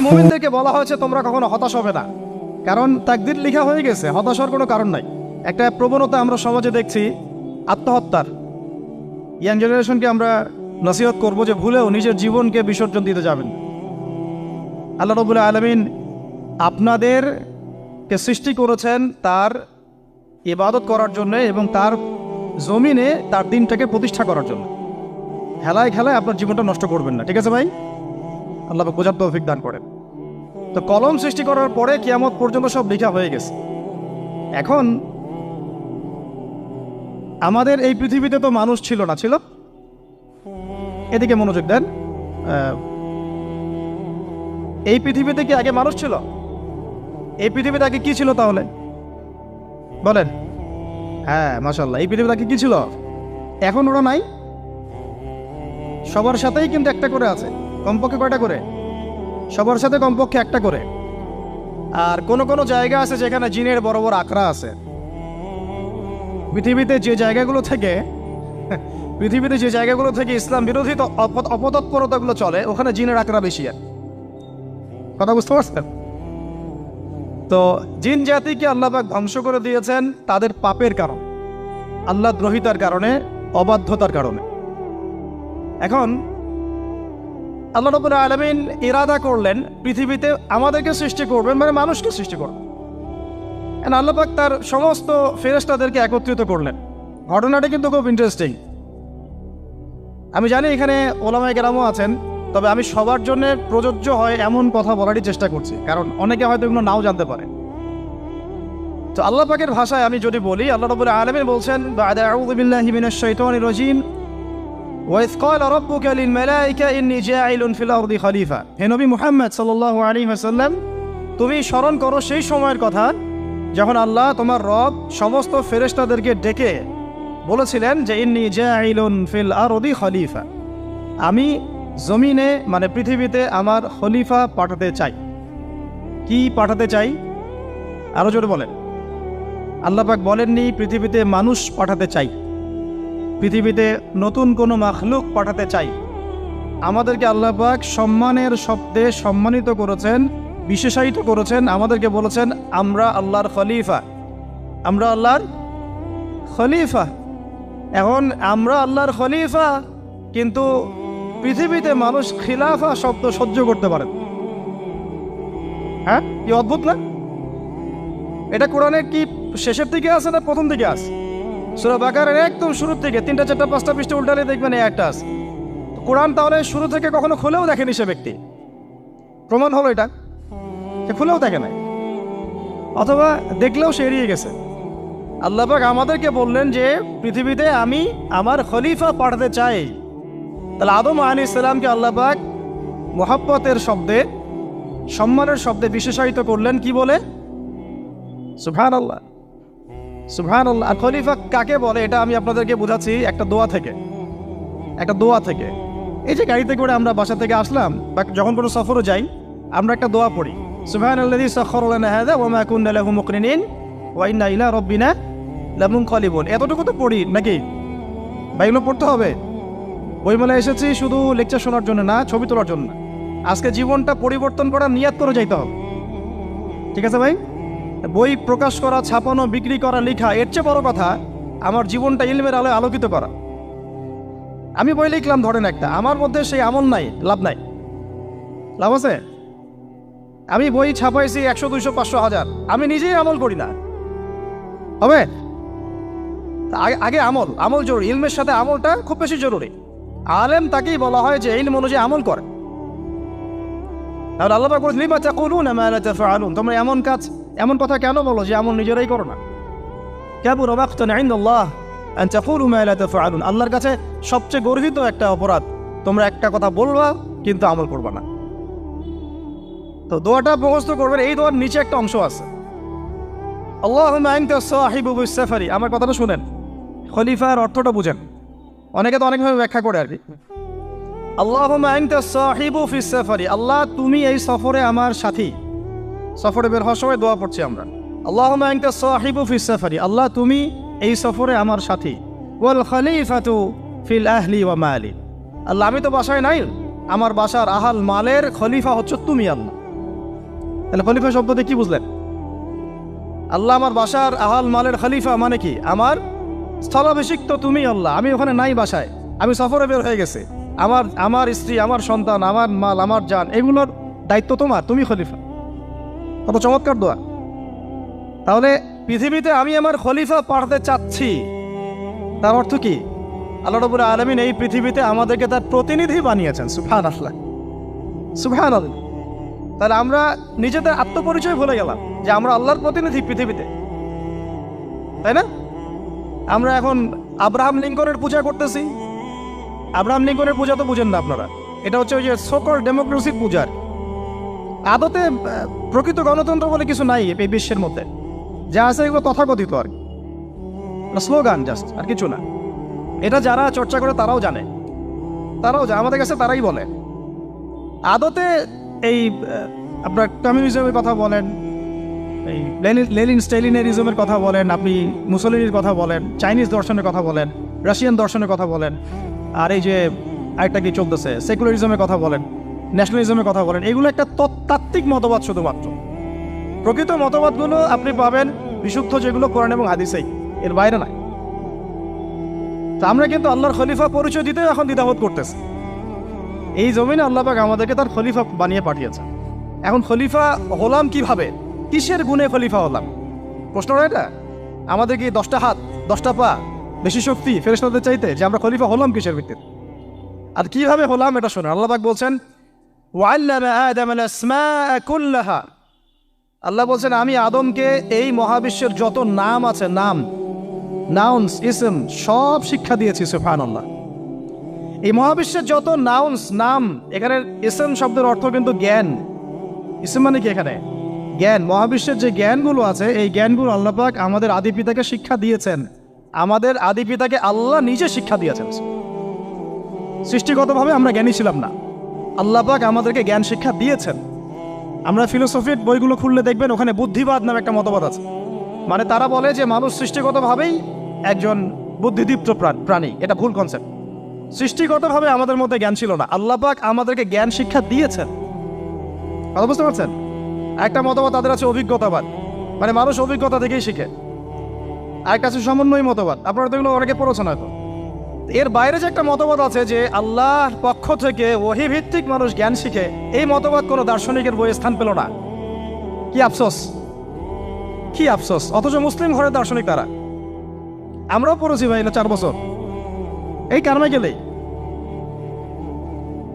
মুমিনদেরকে বলা হয়েছে তোমরা কখনো হতাশ হবে না, কারণ তাকদীর লেখা হয়ে গেছে, হতাশার কোনো কারণ নাই। একটা প্রবণতা আমরা সমাজে দেখছি আত্মহত্যার। ইয়াং জেনারেশনকে আমরা নসিহত করব যে ভুলেও নিজের জীবনকে বিসর্জন দিতে যাবেন। আল্লাহ রাব্বুল আলামিন আপনাদেরকে সৃষ্টি করেছেন তার ইবাদত করার জন্য এবং তার জমিনে তার দিনটাকে প্রতিষ্ঠা করার জন্য। খেলায় খেলায় আপনার জীবনটা নষ্ট করবেন না, ঠিক আছে ভাই? আল্লাহ বোঝার তৌফিক দান করেন। তো কলম সৃষ্টি করার পরে কিয়ামত পর্যন্ত সব লেখা হয়ে গেছে। এখন আমাদের এই পৃথিবীতে তো মানুষ ছিল না, ছিল? এদিকে মনোযোগ দেন। এই পৃথিবীতে কি আগে মানুষ ছিল? এই পৃথিবীতে আগে কি ছিল তাহলে বলেন? হ্যাঁ, মাশাআল্লাহ। এই পৃথিবীতে আগে কি ছিল? এখন ওরা নাই? সবার সাথেই কিন্তু একটা করে আছে। কমপক্ষে কয়টা করে? সবার সাথে কমপক্ষে একটা করে। আর কোন কোন জায়গা আছে যেখানে জিনের বড় বড় আখড়া আছে। পৃথিবীতে যে জায়গাগুলো থেকে ইসলাম বিরোধী অপতৎপরতাগুলো চলে, ওখানে জিনের আখড়া বেশি। আর কথা বুঝতে পারছেন? তো জিন জাতিকে আল্লাহ পাক ধ্বংস করে দিয়েছেন তাদের পাপের কারণ, আল্লাহ দ্রোহিতার কারণে, অবাধ্যতার কারণে। এখন আল্লাহ রাব্বুল আলামিন ইরাদা করলেন পৃথিবীতে আমাদেরকে সৃষ্টি করবেন, মানে মানুষকে সৃষ্টি করবেন। আল্লাহ পাক তার সমস্ত ফেরেশতাদেরকে একত্রিত করলেন। ঘটনাটা কিন্তু খুব ইন্টারেস্টিং। আমি জানি এখানে ওলামায়ে কেরামও আছেন, তবে আমি সবার জন্য প্রযোজ্য হয় এমন কথা বলারই চেষ্টা করছি, কারণ অনেকে হয়তো এগুলো নাও জানতে পারে। তো আল্লাহ পাকের ভাষায় আমি যদি বলি, আল্লাহ রাব্বুল আলামিন বলছেন, বা'দা আউযু বিল্লাহি মিনাশ শাইতানির রাজীম, وَإِذْ قَالَ رَبُّكَ لِلْمَلَائِكَةِ إِنِّي جَاعِلٌ فِي الْأَرْضِ خَلِيفَةً। হে নবী মুহাম্মদ সাল্লাল্লাহু আলাইহি ওয়াসাল্লাম, তুমি স্মরণ করো সেই সময়ের কথা যখন আল্লাহ তোমার রব সমস্ত ফেরেশতাদেরকে ডেকে বলেছিলেন যে ইন্নী জাইলুন ফিল আরদি খলিফা, আমি জমিনে মানে পৃথিবীতে আমার খলিফা পাঠাতে চাই। কি পাঠাতে চাই? আরো জোরে বলেন। আল্লাহ পাক বলেননি পৃথিবীতে মানুষ পাঠাতে চাই, পৃথিবীতে নতুন কোনো মাখলুক পাঠাতে চাই। আমাদেরকে আল্লাহ পাক সম্মানের শব্দে সম্মানিত করেছেন, বিশেষায়িত করেছেন। আমাদেরকে বলেছেন আমরা আল্লাহর খলিফা, আমরা আল্লাহর খলিফা। এখন আমরা আল্লাহর খলিফা, কিন্তু পৃথিবীতে মানুষ খিলাফা শব্দ সহ্য করতে পারে। হ্যাঁ, কি অদ্ভুত না? এটা কোরআনের কি শেষের দিকে আছে না প্রথম দিকে আছে? সূরা বাকারার একদম শুরুর থেকে 3টা 4টা 5টা পৃষ্ঠা উল্টালে দেখবেন এই একটা আছে। কোরআন তাহলে শুরু থেকে কখনো খুলেও দেখেনি সে ব্যক্তি। প্রমাণ হলো এটা, সে খুলেও দেখে নাই, অথবা দেখলেও সে এড়িয়ে গেছে। আল্লাহ পাক আমাদেরকে বললেন যে পৃথিবীতে আমি আমার খলিফা পাঠাতে চাই। তাহলে আদম আলাইহিস সালামকে আল্লাহ পাক মুহাব্বতের শব্দে, সম্মানের শব্দে বিশেষায়িত করলেন কি বলে? সুবহানাল্লাহ, সুবহানাল্লাহ। আর খলিফা কাকে বলে এটা আমি আপনাদেরকে বোঝাচ্ছি একটা দোয়া থেকে। এই যে গাড়িতে করে আমরা বাসা থেকে আসলাম বা যখন কোনো সফরে যাই, আমরা একটা দোয়া পড়ি, সুবহানাল্লাযী সাখখারা লানা হাযা ওয়া মা কুন্না লাহু মুকরিনিন ওয়া ইন্না ইলা রাব্বিনা লামুনকালিবুন। এতটুকু তো পড়ি নাকি? বা এগুলো পড়তে হবে? বইমেলায় এসেছি শুধু লেকচার শোনার জন্য না, ছবি তোলার জন্য না। আজকে জীবনটা পরিবর্তন করার নিয়াত করে যাইতে হবে, ঠিক আছে ভাই? বই প্রকাশ করা, ছাপানো, বিক্রি করা, লেখা, এর চেয়ে বড় কথা আমার জীবনটা ইলমের আলোয় আলোকিত করা। আমি বই লিখলাম ধরেন একটা, আমার মধ্যে সেই আমল নাই, লাভ নাই। লাভ আছে? আমি বই ছাপাইছি 100, 200, 500, 1000, আমি নিজেই আমল করি না, হবে? আগে আমল জরুরি। ইলমের সাথে আমলটা খুব বেশি জরুরি। আলেম তাকেই বলা হয় যে ইলম অনুযায়ী আমল করে। তাহলে আল্লাহ পাক বলেন লিমা তাকুলুনা মা লা তাফআলুন, তোমরা এমন কথা কেন বলো যে আমল নিজেরাই করো না? কাবুরা মাকতান ইনদাল্লাহ আন তাকুলু মা লা তাফআলুন, আল্লাহর কাছে সবচেয়ে গর্হিত একটা অপরাধ তোমরা একটা কথা বলবা কিন্তু আমল করবা না। তো দোয়াটা মুখস্থ করবেন। এই দোয়ার নিচে একটা অংশ আছে, আল্লাহুম্মা আনতা সাহিবু বিস সাফারি। আমার কথাটা শুনেন, খলিফার অর্থটা বুঝেন। অনেকে তো অনেকভাবে ব্যাখ্যা করে আর কি। আল্লাহুম্মা আনতা সাহিবু ফিস সাফারি, আল্লাহ তুমি এই সফরে আমার সাথী। সফরে বের হওয়ার সময় দোয়া পড়ছি আমরা, আল্লাহুম্মা আনতা সাহিবু ফিস সাফারি, আল্লাহ তুমি এই সফরে আমার সাথী। ওয়াল খলিফাতু ফিল আহলি ওয়া মালি, আল্লাহ আমি তো বাসায় নাই, আমার বাসার আহাল মালের খলিফা হচ্ছে তুমি আল্লাহ। তাহলে খলিফা শব্দতে কি বুঝলেন? আল্লাহ আমার বাসার আহাল মালের খলিফা মানে কি? আমার স্থলাভিষিক্ত তুমি আল্লাহ, আমি ওখানে নাই বাসায়, আমি সফরে বের হয়ে গেছে, আমার স্ত্রী, আমার সন্তান, আমার মাল, আমার জান, এগুলোর দায়িত্ব তোমার, তুমি খলিফা। কত চমৎকার দোয়া। তাহলে পৃথিবীতে আমি আমার খলিফা পাঠাতে চাচ্ছি, তার অর্থ কি? আল্লাহ রাব্বুল আলামিন এই পৃথিবীতে আমাদেরকে তার প্রতিনিধি বানিয়েছেন। সুবহানাল্লাহ, সুবহানাল্লাহ। তাহলে আমরা নিজেদের আত্মপরিচয় ভুলে গেলাম যে আমরা আল্লাহর প্রতিনিধি পৃথিবীতে, তাই না? আমরা এখন আব্রাহাম লিঙ্কনের পূজা করতেছি। আব্রাহাম লিঙ্কনের পূজা তো বুঝেন না আপনারা, এটা হচ্ছে ওই যে সোকল ডেমোক্রেসির পূজার। আদতে প্রকৃত গণতন্ত্র বলে কিছু নাই এই বিশ্বের মধ্যে, যা আছে এগুলো তথাকথিত আর কি, স্লোগান জাস্ট, আর কিছু না। এটা যারা চর্চা করে তারাও জানে, আমাদের কাছে তারাই বলে। আদতে এই আপনার কমিউনিজমের কথা বলেন, এই লেনিন স্টেলিনারিজমের কথা বলেন, আপনি মুসলিনের কথা বলেন, চাইনিজ দর্শনের কথা বলেন, রাশিয়ান দর্শনের কথা বলেন, আর এই যে আরেকটা কি চলতেছে সেকুলারিজমের কথা বলেন, ন্যাশনালিজমের কথা বলেন, এগুলো একটা তাত্ত্বিক মতবাদ শুধুমাত্র। প্রকৃত মতবাদগুলো আপনি পাবেন বিশুদ্ধ যেগুলো কোরআন এবং হাদিসেই, এর বাইরে নাই। তা আমরা কিন্তু আল্লাহর খলিফা পরিচয় দিতে এখন দ্বিধাবোধ করতেছি। এই জমিনে আল্লাহ পাক আমাদেরকে তার খলিফা বানিয়ে পাঠিয়েছে। এখন খলিফা হলাম কিভাবে? কিসের গুণে খলিফা হলাম? প্রশ্নটা এটা। আমাদের কি 10টা হাত, 10টা পা, বেশি শক্তি ফেরেশতাদের চাইতে, যে আমরা খলিফা হলাম কিসের ভিত্তিতে? আর কিভাবে হলাম এটা শুনুন। আল্লাহ পাক বলছেন, ওয়াল্লামা আদামাল আসমাআ কুল্লাহা। আল্লাহ বলছেন আমি আদমকে এই মহাবিশ্বের যত নাম আছে, নাউন্স, ইসম, সব শিক্ষা দিয়েছি। সুবহানাল্লাহ। এই মহাবিশ্বের যত নাম, এখানে ইসম শব্দের অর্থ কিন্তু জ্ঞান। ইসম মানে কি? এখানে জ্ঞান। মহাবিশ্বের যে জ্ঞানগুলো আছে, এই জ্ঞানগুলো আল্লাহ পাক আমাদের আদি পিতাকে শিক্ষা দিয়েছেন। আমাদের আদি পিতাকে আল্লাহ নিজে শিক্ষা দিয়েছেন। সৃষ্টিগতভাবে আমরা জ্ঞানী ছিলাম না, আল্লাহ পাক আমাদেরকে জ্ঞান শিক্ষা দিয়েছেন। আমরা ফিলোসফির বইগুলো খুললে দেখবেন ওখানে বুদ্ধিবাদ নামে একটা মতবাদ আছে। মানে তারা বলে যে মানুষ সৃষ্টিগতভাবেই একজন বুদ্ধিদীপ্ত প্রাণী। এটা ভুল কনসেপ্ট। সৃষ্টিগতভাবে আমাদের মধ্যে জ্ঞান ছিল না, আল্লাহ পাক আমাদেরকে জ্ঞান শিক্ষা দিয়েছেন। কথা বুঝতে পারছেন? একটা মতবাদ তাদের আছে অভিজ্ঞতাবাদ, মানে মানুষ অভিজ্ঞতা থেকেই শিখে। আরেকটা আছে সমন্বয় মতবাদ, আপনারা তো এগুলো অনেকে পড়েছেন হয়তো। এর বাইরে যে একটা মতবাদ আছে যে আল্লাহর পক্ষ থেকে ওহী ভিত্তিক মানুষ জ্ঞান শিখে, এই মতবাদ কোনো দার্শনিকের বইয়ে স্থান পেল না। কি আফসোস, কি আফসোস। অথচ মুসলিম ঘরের দার্শনিক তারা। আমরাও পড়েছি ভাই, 4 বছর এই কারণে গেলেই।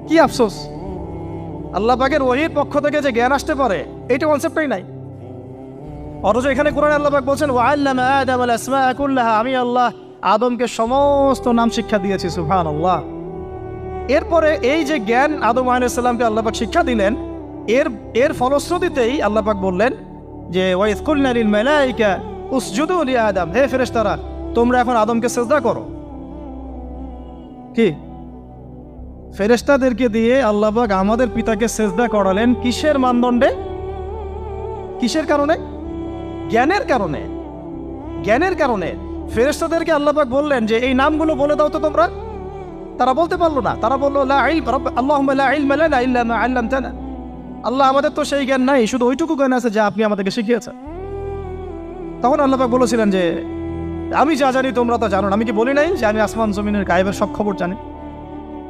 কি আফসোস, আল্লাহ পাকের ওহীর পক্ষ থেকে যে জ্ঞান আসতে পারে এইটা কনসেপ্টই নাই। অথচ এখানে কোরআনে আল্লাহ পাক বলছেন, ওয়াল্লামা আদামাল আসমাআ কুল্লাহা, আমি আল্লাহ আদমকে সমস্ত নাম শিক্ষা দিয়েছি। সুবহানাল্লাহ। এরপরে এই যে জ্ঞান আদম আলাইহিস সালামকে আল্লাহ পাক শিক্ষা দিলেন, এর ফলশ্রুতিতেই আল্লাহ পাক বললেন যে ওয়াইয কুলনা লিল মালাইকা উসজুদু লি আদম, হে ফেরেশতারা তোমরা এখন আদমকে সিজদা করো। কি ফেরেশতাদেরকে দিয়ে আল্লাহ পাক আমাদের পিতাকে সিজদা করালেন কিসের মানদণ্ডে? কিসের কারণে? জ্ঞানের কারণে। জ্ঞানের কারণে ফেরেশতাদেরকে আল্লাহ পাক বললেন যে এই নামগুলো বলে দাও তো তোমরা। তারা বলতে পারলো না। তারা বললো লা ইলম আল্লাহুম্মা লা ইলমা লানা ইল্লা মা আল্লামতানা। আল্লাহ আমাদের তো সেই জ্ঞান নাই, শুধু ওইটুকু জ্ঞান আছে যা আপনি আমাদেরকে শিখিয়েছেন। তখন আল্লাহ পাক বলেছিলেন যে আমি যা জানি তোমরা তা জানো না। আমি কি বলি নাই যে আমি আসমান জমিনের গায়েবের সব খবর জানি?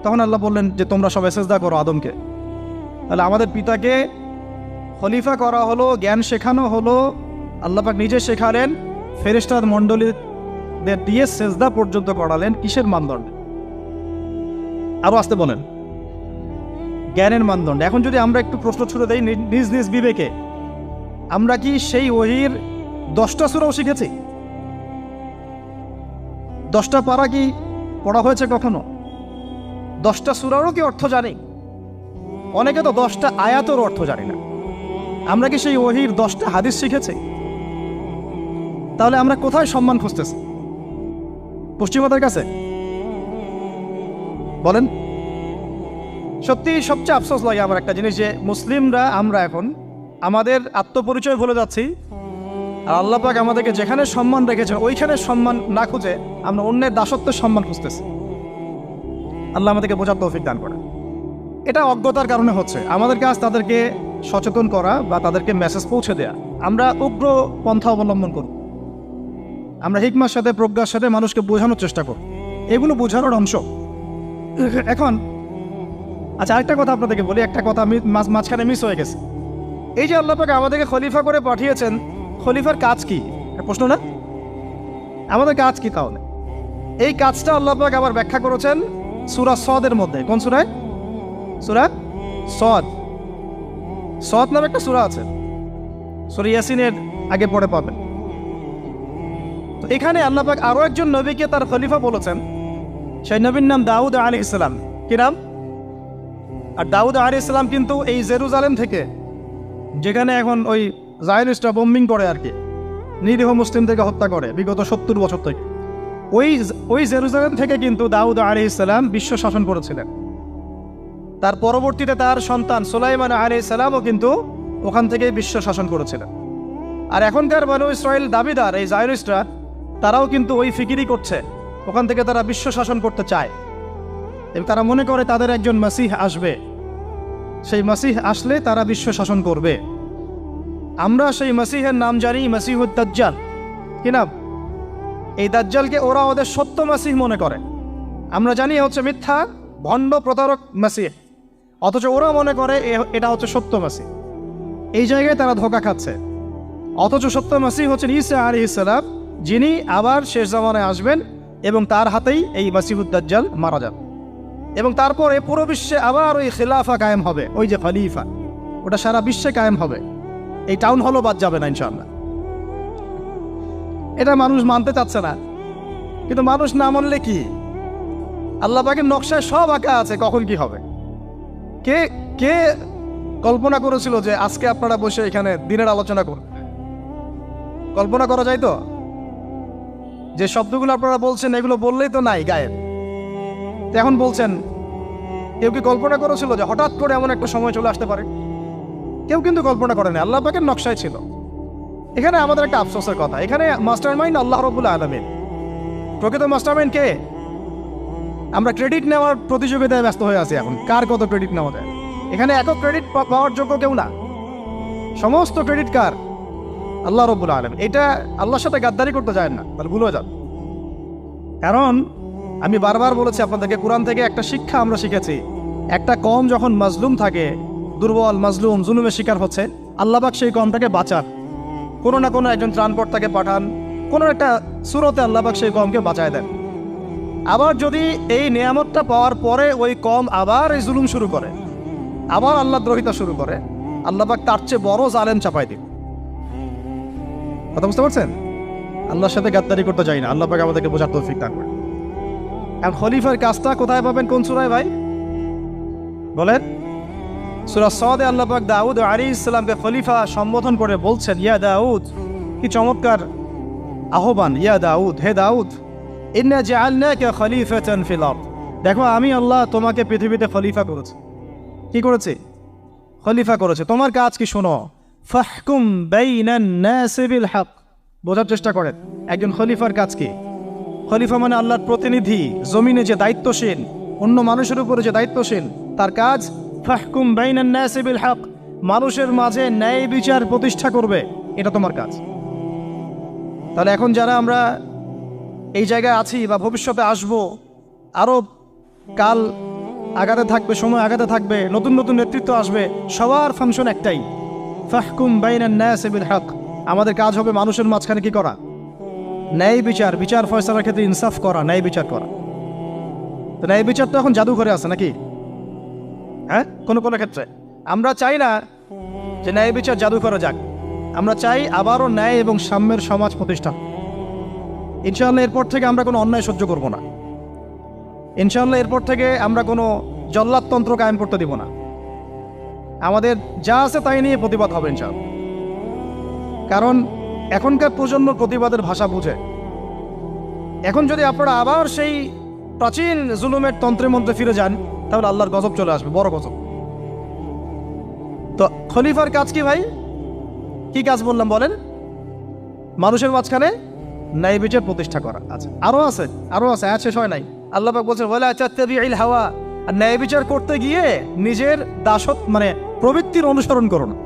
তখন আল্লাহ বললেন যে তোমরা সবাই সিজদা করো আদমকে। তাহলে আমাদের পিতাকে খলিফা করা হলো, জ্ঞান শেখানো হলো, আল্লাহ পাক নিজে শেখালেন, ফেরেশতার মণ্ডলীদের দিয়ে সিজদা পর্যন্ত করালেন। কিসের মানদণ্ডে? আরো আসতে বলেন, জ্ঞানের মানদণ্ডে। এখন যদি আমরা একটু প্রশ্ন ছুড়ে দেই নিজ নিজ বিবেকে, আমরা কি সেই ওহীর 10টা সূরাও শিখেছি? 10টা পারা কি পড়া হয়েছে কখনো? 10টা সূরারও কি অর্থ জানি? অনেকে তো 10টা আয়াতের অর্থ জানি না। আমরা কি সেই ওহীর 10টা হাদিস শিখেছি? তাহলে আমরা কোথায় সম্মান খুঁজতেছি? পশ্চিমাদের কাছে? বলেন। সত্যি সবচেয়ে আফসোস লাগে আমার একটা জিনিস, যে মুসলিমরা আমরা এখন আমাদের আত্মপরিচয় ভুলে যাচ্ছি, আর আল্লাহ পাক আমাদেরকে যেখানে সম্মান রেখেছে ওইখানে সম্মান না খুঁজে আমরা অন্যের দাসত্বের সম্মান খুঁজতেছি। আল্লাহ আমাদেরকে বোঝার তৌফিক দান করে। এটা অজ্ঞতার কারণে হচ্ছে। আমাদের কাজ তাদেরকে সচেতন করা বা তাদেরকে মেসেজ পৌঁছে দেয়া। আমরা উগ্র পন্থা অবলম্বন করব, আমরা হিকমার সাথে প্রজ্ঞার সাথে মানুষকে বোঝানোর চেষ্টা করব, এগুলো বোঝানোর অংশ। এখন আচ্ছা, আরেকটা কথা আপনাদেরকে বলি, একটা কথা আমি মাঝখানে মিস হয়ে গেছে। এই যে আল্লাহ পাক আমাদেরকে খলিফা করে পাঠিয়েছেন, খলিফার কাজ কি? প্রশ্ন না? আমাদের কাজ কি তাহলে? এই কাজটা আল্লাহ পাক আবার ব্যাখ্যা করেছেন সূরা সদের মধ্যে। কোন সূরায়? সূরা সদ। সদ নামে একটা সূরা আছে, সূরা ইয়াসিনের আগে পড়ে পাবেন। তো এখানে আল্লাহ পাক আরো একজন নবীকে তার খলিফা বলেছেন। সেই নবীর নাম দাউদ আলাইহিস সালাম। কি নাম? আর দাউদ আলাইহিস সালাম কিন্তু এই জেরুজালেম থেকে, যেখানে এখন ওই জায়নিস্টরা বোম্বিং করে আর কি, নিরীহ মুসলিমদেরকে হত্যা করে বিগত 70 বছর থেকে, ওই জেরুজালেম থেকে কিন্তু দাউদ আলাইহিস সালাম বিশ্ব শাসন করেছিলেন। তার পরবর্তীতে তার সন্তান সুলাইমান আলাইহিস সালামও কিন্তু ওখান থেকে বিশ্ব শাসন করেছিলেন। আর এখনকার বনু ইসরাইল দাবিদার এই জায়নিস্টরা, তারাও কিন্তু ওই ফিকিরই করছে, ওখান থেকে তারা বিশ্ব শাসন করতে চায় এবং তারা মনে করে তাদের একজন মাসিহ আসবে, সেই মাসিহ আসলে তারা বিশ্ব শাসন করবে। আমরা সেই মাসিহের নাম জানি মাসিহুদ দাজ্জাল। কি নাম? এই দাজ্জালকে ওরা ওদের সত্য মাসিহ মনে করে, আমরা জানি হচ্ছে মিথ্যা ভণ্ড প্রতারক মাসিহ, অথচ ওরা মনে করে এটা হচ্ছে সত্য মাসিহ। এই জায়গায় তারা ধোঁকা খাচ্ছে। অথচ সত্য মাসিহ হচ্ছেন ঈসা আলাইহিস সালাম, যিনি আবার শেষ জামানায় আসবেন এবং তার হাতেই এই মাসিহুদ দাজ্জাল মারা যাবে এবং তারপরে পুরো বিশ্বে আবার ওই খিলাফা কায়েম হবে। ওই যে খলিফা, ওটা সারা বিশ্বে কায়েম হবে। এই টাউন হলও বাদ যাবে না ইনশাআল্লাহ। এটা মানুষ মানতে চাচ্ছে না, কিন্তু মানুষ না মানলে কি? আল্লাহ পাকের নকশায় সব আঁকা আছে কখন কি হবে। কে কে কল্পনা করেছিল যে আজকে আপনারা বসে এখানে দিনের আলোচনা করবেন? কল্পনা করা যায় তো? যে শব্দগুলো আপনারা বলছেন এগুলো বললেই তো নাই গায়েব, এখন বলছেন। কেউ কি কল্পনা করেছিল যে হঠাৎ করে এমন একটা সময় চলে আসতে পারে? কেউ কিন্তু কল্পনা করেনি, আল্লাহ পাকের নকশায় ছিল। এখানে আমাদের একটা আফসোসের কথা, এখানে মাস্টার মাইন্ড আল্লাহ রাব্বুল আলামিন। প্রকৃত মাস্টার মাইন্ড কে? আমরা ক্রেডিট নেওয়ার প্রতিযোগিতায় ব্যস্ত হয়ে আছি এখন, কার কত ক্রেডিট নেওয়া যায়। এখানে একক ক্রেডিট পাওয়ার যোগ্য কেউ না, সমস্ত ক্রেডিট কার? আল্লাহ রাব্বুল আলামিন। এটা আল্লাহর সাথে গাদ্দারি করতে যায় না, তাহলে ভুলে যান। কারণ আমি বারবার বলেছি আপনাদেরকে, কোরআন থেকে একটা শিক্ষা আমরা শিখেছি, একটা কম যখন মাজলুম থাকে, দুর্বল মাজলুম জুলুমের শিকার হচ্ছে, আল্লাহ পাক সেই কমটাকে বাঁচান, কোনো না কোনো একজন ত্রাণকর্তাকে পাঠান, কোনো একটা সূরতে আল্লাহ পাক সেই কমকে বাঁচায় দেন। আবার যদি এই নিয়ামতটা পাওয়ার পরে ওই কম আবার এই জুলুম শুরু করে, আবার আল্লাহ দ্রোহিতা শুরু করে, আল্লাহ পাক তার চেয়ে বড় জালেম চাপাই দিন। কথা বুঝতে পারছেন? আল্লাহর সাথে গাদ্দারি করতে চাই না, আল্লাহ পাক আমাদেরকে বোঝার তৌফিক দান করেন। এখন খলিফার কাজটা কোথায় পাবেন? কোন সূরায় ভাই বলেন? সূরা সদে আল্লাহ পাক দাউদ আলাইহিস সালামকে খলিফা সম্বোধন করে বলছেন, ইয়া দাউদ। কি চমৎকার আহ্বান! ইয়া দাউদ, হে দাউদ, ইন্না জাআলনাকা খলিফাতান ফিল আরদ। দেখো, আমি আল্লাহ তোমাকে পৃথিবীতে খলিফা করেছি। কি করেছি? খলিফা করেছে। তোমার কাজ কি শোনো। ফাহকুম বাইনান নাসি বিল হক। বোঝার চেষ্টা করেন একজন খলিফার কাজ কি। খলিফা মানে আল্লাহর প্রতিনিধি, জমিনে যে দায়িত্বশীল, অন্য মানুষের উপরে যে দায়িত্বশীল, তার কাজ ফাহকুম বাইনান নাসি বিল হক, মানুষের মাঝে ন্যায় বিচার প্রতিষ্ঠা করবে, এটা তোমার কাজ। তাহলে এখন যারা আমরা এই জায়গায় আছি বা ভবিষ্যতে আসব, আরও কাল আগাতে থাকবে, সময় আগাতে থাকবে, নতুন নতুন নেতৃত্ব আসবে, সবার ফাংশন একটাই, ফাহকুম বাইনান নাসি বিল হক। আমাদের কাজ হবে মানুষের মাঝখানে কি করা? ন্যায় বিচার, বিচার ফয়সালার ক্ষেত্রে ইনসাফ করা, ন্যায় বিচার করা। তো ন্যায় বিচার তো এখন জাদুঘরে আছে নাকি? হ্যাঁ, কোনো কোনো ক্ষেত্রে আমরা চাই না যে ন্যায় বিচার জাদুঘরে যাক, আমরা চাই আবারও ন্যায় এবং সাম্যের সমাজ প্রতিষ্ঠা। ইনশাআল্লাহ এরপর থেকে আমরা কোনো অন্যায় সহ্য করব না। ইনশাআল্লাহ এরপর থেকে আমরা কোনো জল্লাদতন্ত্র কায়েম করতে দিব না। আমাদের যা আছে তাই নিয়ে প্রতিবাদ হবে ইনশাআল্লাহ। কারণ এখনকার প্রজন্ম প্রতিবাদের ভাষা বুঝে। এখন যদি আপনারা আবার সেই প্রাচীন জুলুমের তন্ত্রে মন্ত্রে ফিরে যান, তাহলে আল্লাহর গজব চলে আসবে, বড় গজব। তো খলিফার কাজ কি ভাই? কি কাজ বললাম বলেন? মানুষের মাঝখানে ন্যায় বিচার প্রতিষ্ঠা করা। আচ্ছা, আরো আছে, আয়াত শেষ হয় নাই। আল্লাহ পাক বলছেন ওয়ালা তাত্তাবিউল হাওয়া। আর ন্যায় বিচার করতে গিয়ে নিজের দাসত্ব মানে প্রবৃত্তির অনুসরণ করো না।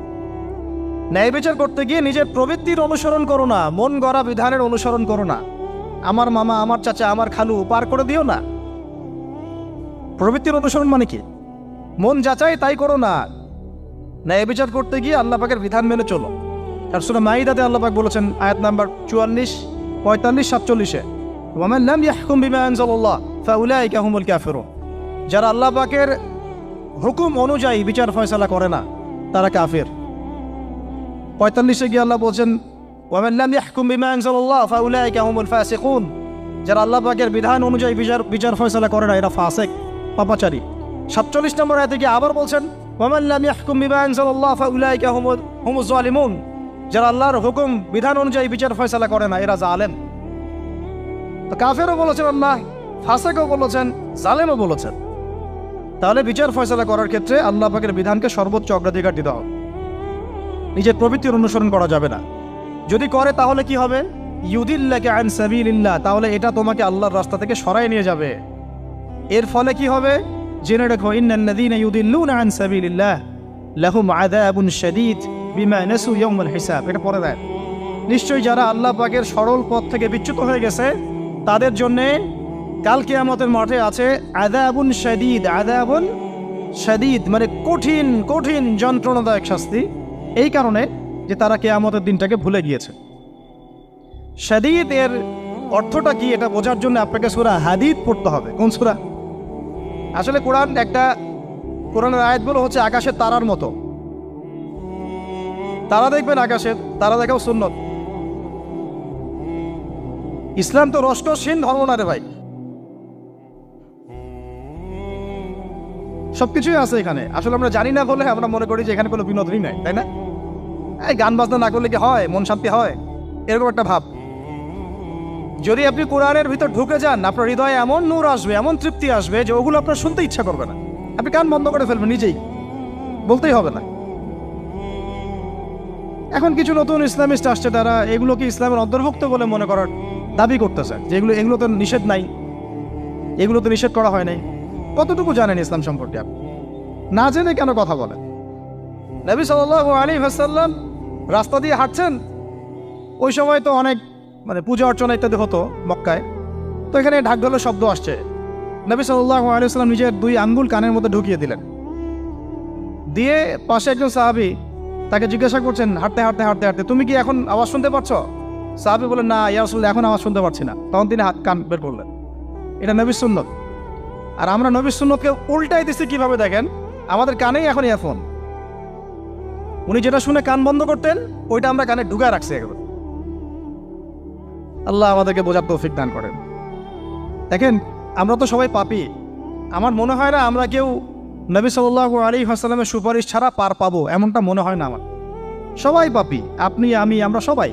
ন্যায় বিচার করতে গিয়ে নিজের প্রবৃত্তির অনুসরণ করো না, মন গড়া বিধানের অনুসরণ করো না। আমার মামা, আমার চাচা, আমার খালু পার করে দিও না। প্রবৃত্তির অনুসরণ মানে কি? মন যাচাই তাই করো না। ন্যায় বিচার করতে গিয়ে আল্লাহ পাকের বিধান মেনে চলো। আর সূরা মাইদাতে আল্লাহ পাক বলেছেন আয়াত নাম্বার 44, 45, 47-এ, ওয়ামান লাম ইয়াহকুম বিমা আনজালাল্লাহ ফাউলাইকা হুমুল কাফিরুন। যারা আল্লাহ পাকের হুকুম অনুযায়ী বিচার ফয়সালা করে না তারা কাফির। 45-এ গিয়ে আল্লাহ বলছেন ওয়ামান লাম ইয়াহকুম বিমা আনজালাল্লাহ ফাউলাইকা হুমুল ফাসিকুন। যারা আল্লাহ পাকের বিধান অনুযায়ী বিচার ফয়সালা করে না এরা ফাসিক, পাপাচারী। 47 নম্বর আয়াতে গিয়ে আবার বলছেন ওয়ামান লাম ইয়াহকুম বিমা আনজালাল্লাহ ফাউলাইকা হুমুজ জালিমুন। যারা আল্লাহর হুকুম বিধান অনুযায়ী বিচার ফয়সালা করে না এরা জালেম। তো কাফেরও বলেছেন আল্লাহ, ফাসিকও বলেছেন, জালেমও বলেছেন। তাহলে বিচার ফয়সালা করার ক্ষেত্রে আল্লাহ পাকের বিধানকে সর্বোচ্চ অগ্রাধিকার দিতে হবে। নিজের প্রবৃত্তির অনুসরণ করা যাবে না। যদি করে তাহলে কি হবে? ইউদিল্লাকা আন সাবিলিল্লাহ, তাহলে এটা তোমাকে আল্লাহর রাস্তা থেকে সরায় নিয়ে যাবে। এর ফলে কি হবে? জেনে রাখো, ইন্নাল্লাযীনা ইউদিল্লুনা আন সাবিলিল্লাহ লাহুম আযাবুন শাদীদ বিমা নাসু ইয়াউমাল হিসাব। এটা পড়ে দেয়, নিশ্চয়ই যারা আল্লাহ পাকের সরল পথ থেকে বিচ্যুত হয়ে গেছে তাদের জন্যে কাল কিয়ামতের মাঠে আছে আযাবুন শাদীদ। আযাবুন শাদীদ মানে কঠিন কঠিন যন্ত্রণাদায়ক শাস্তি, এই কারণে যে তারা কিয়ামতের দিনটাকে ভুলে গিয়েছে। শাদীদ এর অর্থটা কি এটা বোঝার জন্য আপনাকে সূরা হাদীদ পড়তে হবে। কোন সূরা? আসলে কোরআনের আয়াতগুলো হচ্ছে আকাশের তারার মতো। তারা দেখবেন আকাশের, তারা দেখাও সুন্নত। ইসলাম তো রসকসহীন ধর্ম না রে ভাই, সবকিছুই আছে এখানে। আসলে আমরা জানি না বলে আমরা মনে করি যে এখানে কোনো বিনোদনই নাই, তাই না? এই গান বাজনা না করলে কি হয়? মন শান্তি হয়? এরকম একটা ভাব। যদি আপনি কোরআনের ভিতর ঢুকে যান, আপনার হৃদয়ে এমন নূর আসবে, এমন তৃপ্তি আসবে যে ওগুলো আপনার শুনতে ইচ্ছা করবে না। আপনি কান বন্ধ করে ফেলবেন, নিজেই বলতেই হবে না। এখন কিছু নতুন ইসলামিস্ট আসছে, তারা এগুলোকে ইসলামের অন্তর্ভুক্ত বলে মনে করার দাবি করতেছে যে এগুলো তো নিষেধ নাই, এগুলো তো নিষেধ করা হয় নাই। কতটুকু জানেন ইসলাম সম্পর্কে আপনি? না জেনে কেন কথা বলেন? নবী সাল্লাল্লাহু আলাইহি ওয়াসাল্লাম রাস্তা দিয়ে হাঁটছেন, ওই সময় তো অনেক পূজা অর্চনা ইত্যাদি হতো মক্কায়। তো এখানে ঢাকঢোলের শব্দ আসছে। নবী সাল্লাল্লাহু আলাইহি ওয়াসাল্লাম নিজের 2 আঙ্গুল কানের মধ্যে ঢুকিয়ে দিলেন, দিয়ে পাশে একজন সাহাবী তাকে জিজ্ঞাসা করছেন হাঁটতে হাঁটতে হাঁটতে হাঁটতে, তুমি কি এখন আওয়াজ শুনতে পাচ্ছ? সাহাবী বলেন, না ইয়া রাসূলুল্লাহ, এখন আওয়াজ শুনতে পাচ্ছি না। তখন তিনি কান বের করলেন। এটা নবীর সুন্নত। আর আমরা নবীর সুন্নতকে উল্টাই দিচ্ছি কিভাবে দেখেন, আমাদের কানেই এখন ইয়ারফোন। উনি যেটা শুনে কান বন্ধ করতেন ওইটা আমরা কানে ঢুকায় রাখছি একবার। আল্লাহ আমাদেরকে বোঝার তৌফিক দান করেন। দেখেন, আমরা তো সবাই পাপী। আমার মনে হয় না আমরা কেউ নবী সাল্লাল্লাহু আলাইহি ওয়াসাল্লামের সুপারিশ ছাড়া পার পাবো, এমনটা মনে হয় না আমার। সবাই পাপী, আপনি আমি আমরা সবাই।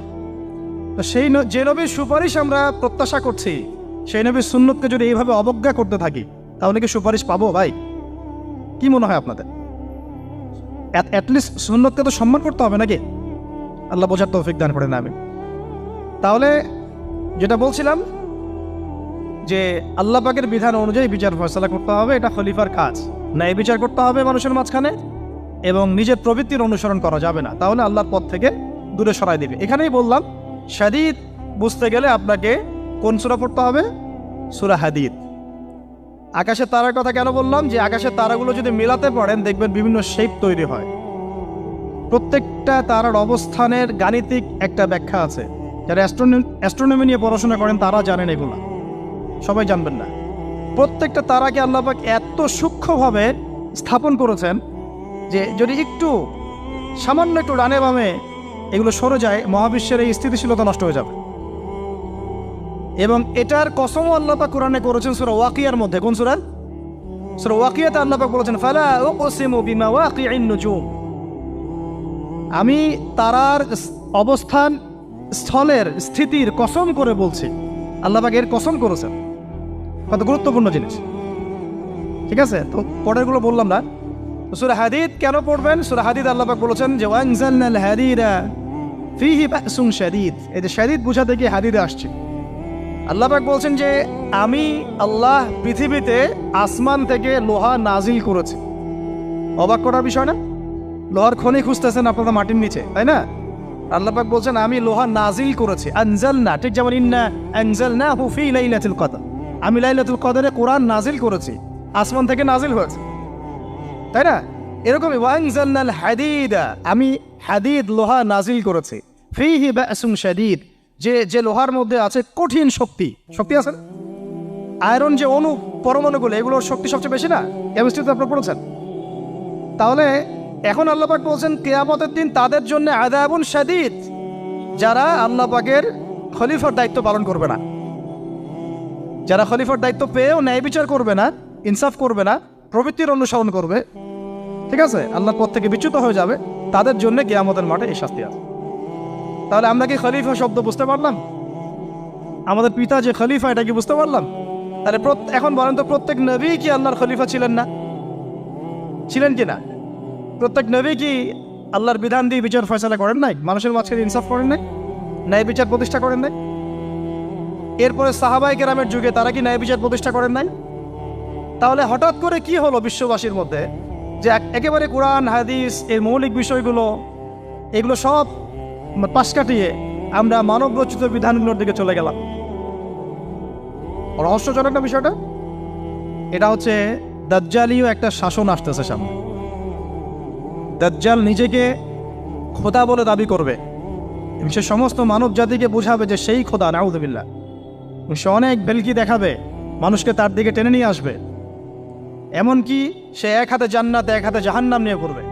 তো যে নবীর সুপারিশ আমরা প্রত্যাশা করছি, সেই নবীর সুন্নতকে যদি এইভাবে অবজ্ঞা করতে থাকি তাহলে কি সুপারিশ পাবো ভাই? কি মনে হয় আপনাদের? অ্যাটলিস্ট সুন্নতকে তো সম্মান করতে হবে নাকি? আল্লাহ বোঝার তৌফিক দান করেন। আমি তাহলে যেটা বলছিলাম যে আল্লাহ পাকের বিধান অনুযায়ী বিচার ফয়সালা করতে হবে, এটা খলিফার কাজ। ন্যায় বিচার করতে হবে মানুষের মাঝখানে, এবং নিজের প্রবৃত্তির অনুসরণ করা যাবে না, তাহলে আল্লাহর পথ থেকে দূরে সরাই দেবে। এখানেই বললাম শাদীদ বুঝতে গেলে আপনাকে কোন সূরা পড়তে হবে? সূরা হাদীদ। আকাশের তারার কথা কেন বললাম? যে আকাশের তারাগুলো যদি মেলাতে পারেন দেখবেন বিভিন্ন শেপ তৈরি হয়। প্রত্যেকটা তারার অবস্থানের গাণিতিক একটা ব্যাখ্যা আছে। যারা অ্যাস্ট্রোনমি নিয়ে পড়াশোনা করেন তারা জানেন, এগুলো সবাই জানবেন না। প্রত্যেকটা তারাকে আল্লাহ পাক এত সূক্ষ্মভাবে স্থাপন করেছেন যে যদি সামান্য একটু ডানে বামে এগুলো সরে যায়, মহাবিশ্বের এই স্থিতিশীলতা নষ্ট হয়ে যাবে। এবং এটার কসমও আল্লাহ পাক কোরআনে করেছেন সূরা ওয়াকিয়ার মধ্যে। কোন সূরা? সূরা ওয়াকিয়াতে আল্লাহ পাক বলেছেন, ফালা উকসিমু বিমাওয়াকিইন নুজুম। আমি তারার অবস্থান স্থলের স্থিতির কসম করে বলছি। আল্লাহ পাক এর কসম করেছেন। কত গুরুত্বপূর্ণ জিনিস, ঠিক আছে? তো পরেরগুলো বললাম না। সূরা হাদীদ কেন পড়বেন? সূরা হাদীদ আল্লাহ পাক বলেছেন যে ওয়ানজালনাল হাদীদা ফীহি বাসুন শাদীদ। এই যে শাদীদ বুঝাতে গিয়ে হাদীদে আসছে। আল্লাহ পাক বলছেন যে আমি আল্লাহ পৃথিবীতে আসমান থেকে লোহা নাজিল করেছি। অবাক করার বিষয় না? লোহার খনি খুঁজতেছেন আপনারা মাটির নিচে, তাই না? আল্লাহ পাক বলছেন আমি লোহা নাজিল করেছি, আনজালনা, ঠিক যেমন ইন্না আনজালনাহু ফি লাইলাতুল কদর, আমি লাইলাতুল কদরে কোরআন নাজিল করেছি, আসমান থেকে নাজিল হয়েছে, তাই না? এরকমই ওয়ানজালনাল হাদিদা, আমি হাদিদ লোহা নাজিল করেছি, ফিহি বাসুন শাদীদ, যে লোহার মধ্যে আছে কঠিন শক্তি আছে। আয়রন যে অণু পরমাণুগুলো, এগুলোর শক্তি সবচেয়ে বেশি না? কেমিস্ট্রিতে আপনারা পড়েছেন। তাহলে এখন আল্লাহ পাক বলছেন কিয়ামতের দিন তাদের জন্য আযাবুন শাদীদ, যারা আল্লাহ পাকের খলিফার দায়িত্ব পালন করবে না, যারা খলিফার দায়িত্ব পেয়েও ন্যায় বিচার করবে না, ইনসাফ করবে না, প্রবৃত্তির অনুসরণ করবে, ঠিক আছে, আল্লাহর পথ থেকে বিচ্যুত হয়ে যাবে, তাদের জন্য কিয়ামতের মাঠে এই শাস্তি আছে। তাহলে আমরা কি খলিফা শব্দ বুঝতে পারলাম? আমাদের পিতা যে খলিফা, এটা কি বুঝতে পারলাম? তাহলে এখন বলেন তো, প্রত্যেক নবী কি আল্লাহর খলিফা ছিলেন না? ছিলেন কি না? প্রত্যেক নবী কি আল্লাহর বিধান দিয়ে বিচার ফয়সালা করেন নাই? মানুষের মাঝখানে ইনসাফ করেন নাই? ন্যায় বিচার প্রতিষ্ঠা করেন নাই? এরপরে সাহাবায়ে কেরামের যুগে তারা কি ন্যায় বিচার প্রতিষ্ঠা করেন নাই? তাহলে হঠাৎ করে কি হলো বিশ্ববাসীর মধ্যে যে একেবারে কোরআন হাদিস এর মৌলিক বিষয়গুলো, এগুলো সব পাশ কাটিয়ে আমরা মানব রচিত বিধানগুলোর দিকে চলে গেলাম? রহস্যজনক না বিষয়টা? এটা হচ্ছে দাজ্জালীয় একটা শাসন আসতেছে সামনে। দাজ্জাল নিজেকে খোদা বলে দাবি করবে এবং সে সমস্ত মানব জাতিকে বোঝাবে যে সেই খোদা, নাউযুবিল্লাহ। সে অনেক ভেলকি দেখাবে, মানুষকে তার দিকে টেনে নিয়ে আসবে, এমনকি সে এক হাতে জান্নাত এক হাতে জাহান্নাম নিয়ে করবে।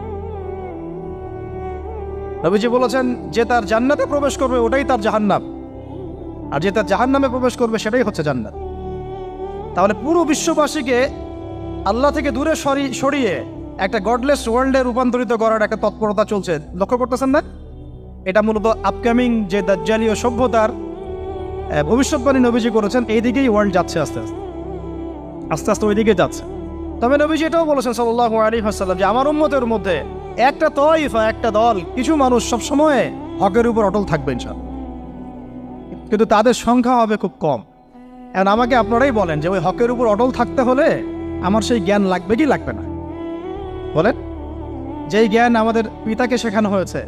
নবীজি বলেছেন যে তার জান্নাতে প্রবেশ করবে ওটাই তার জাহান্নাম, আর যে তার জাহান্নামে প্রবেশ করবে সেটাই হচ্ছে জান্নাত। তাহলে পুরো বিশ্ববাসীকে আল্লাহ থেকে দূরে সরিয়ে একটা গডলেস ওয়ার্ল্ডে রূপান্তরিত করার একটা তৎপরতা চলছে, লক্ষ্য করতেছেন না? এটা মূলত আপকামিং যে দাজ্জালীয় সভ্যতার ভবিষ্যৎবাণী নবীজি করেছেন, এই দিকেই ওয়ার্ল্ড যাচ্ছে আস্তে আস্তে ওই দিকে যাচ্ছে। তবে নবীজি এটাও বলেছেন সাল্লাল্লাহু আলাইহি ওয়াসাল্লাম যে আমার উম্মতের মধ্যে একটা তয়ফা, একটা দল, কিছু মানুষ সবসময় হকের উপর অটল থাকবে ইনশাআল্লাহ, কিন্তু তাদের সংখ্যা হবে খুব কম। এখন আমাকে আপনারাই বলেন যে ওই হকের উপর অটল থাকতে হলে আমার সেই জ্ঞান লাগবে কি লাগবে না? বলেন। যেই জ্ঞান আমাদের পিতাকে শেখানো হয়েছে,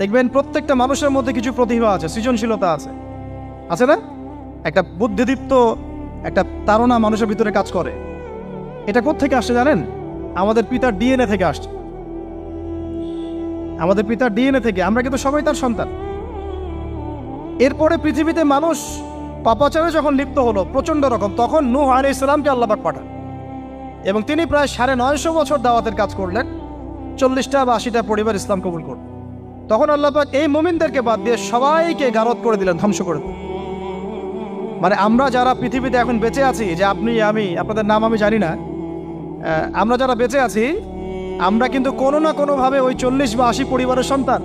দেখবেন প্রত্যেকটা মানুষের মধ্যে কিছু প্রতিভা আছে, সৃজনশীলতা আছে, আছে না? একটা বুদ্ধিদীপ্ত একটা তাড়না মানুষের ভিতরে কাজ করে। এটা কোত্থেকে আসছে জানেন? আমাদের পিতার ডিএনএ থেকে আসছে। আমাদের পিতার ডিএনএ থেকে, আমরা কিন্তু সবাই তার সন্তান। এরপরে পৃথিবীতে মানুষ পাপাচারে যখন লিপ্ত হলো প্রচন্ড রকম, তখন নূহ আলাইহিস সালামকে আল্লাহ পাক পাঠান এবং তিনি প্রায় 950 বছর দাওয়াতের কাজ করলেন, 40টা বা 80টা পরিবার ইসলাম কবুল করল। তখন আল্লাহ পাক এই মুমিনদেরকে বাদ দিয়ে সবাইকে গারদ করে দিলেন, ধ্বংস করে দিলেন। মানে আমরা যারা পৃথিবীতে এখন বেঁচে আছি, যে আপনি আমি, আপনাদের নাম আমি জানি না, আমরা যারা বেঁচে আছি, আমরা কিন্তু কোনো না কোনোভাবে ওই 40 বা 80 পরিবারের সন্তান।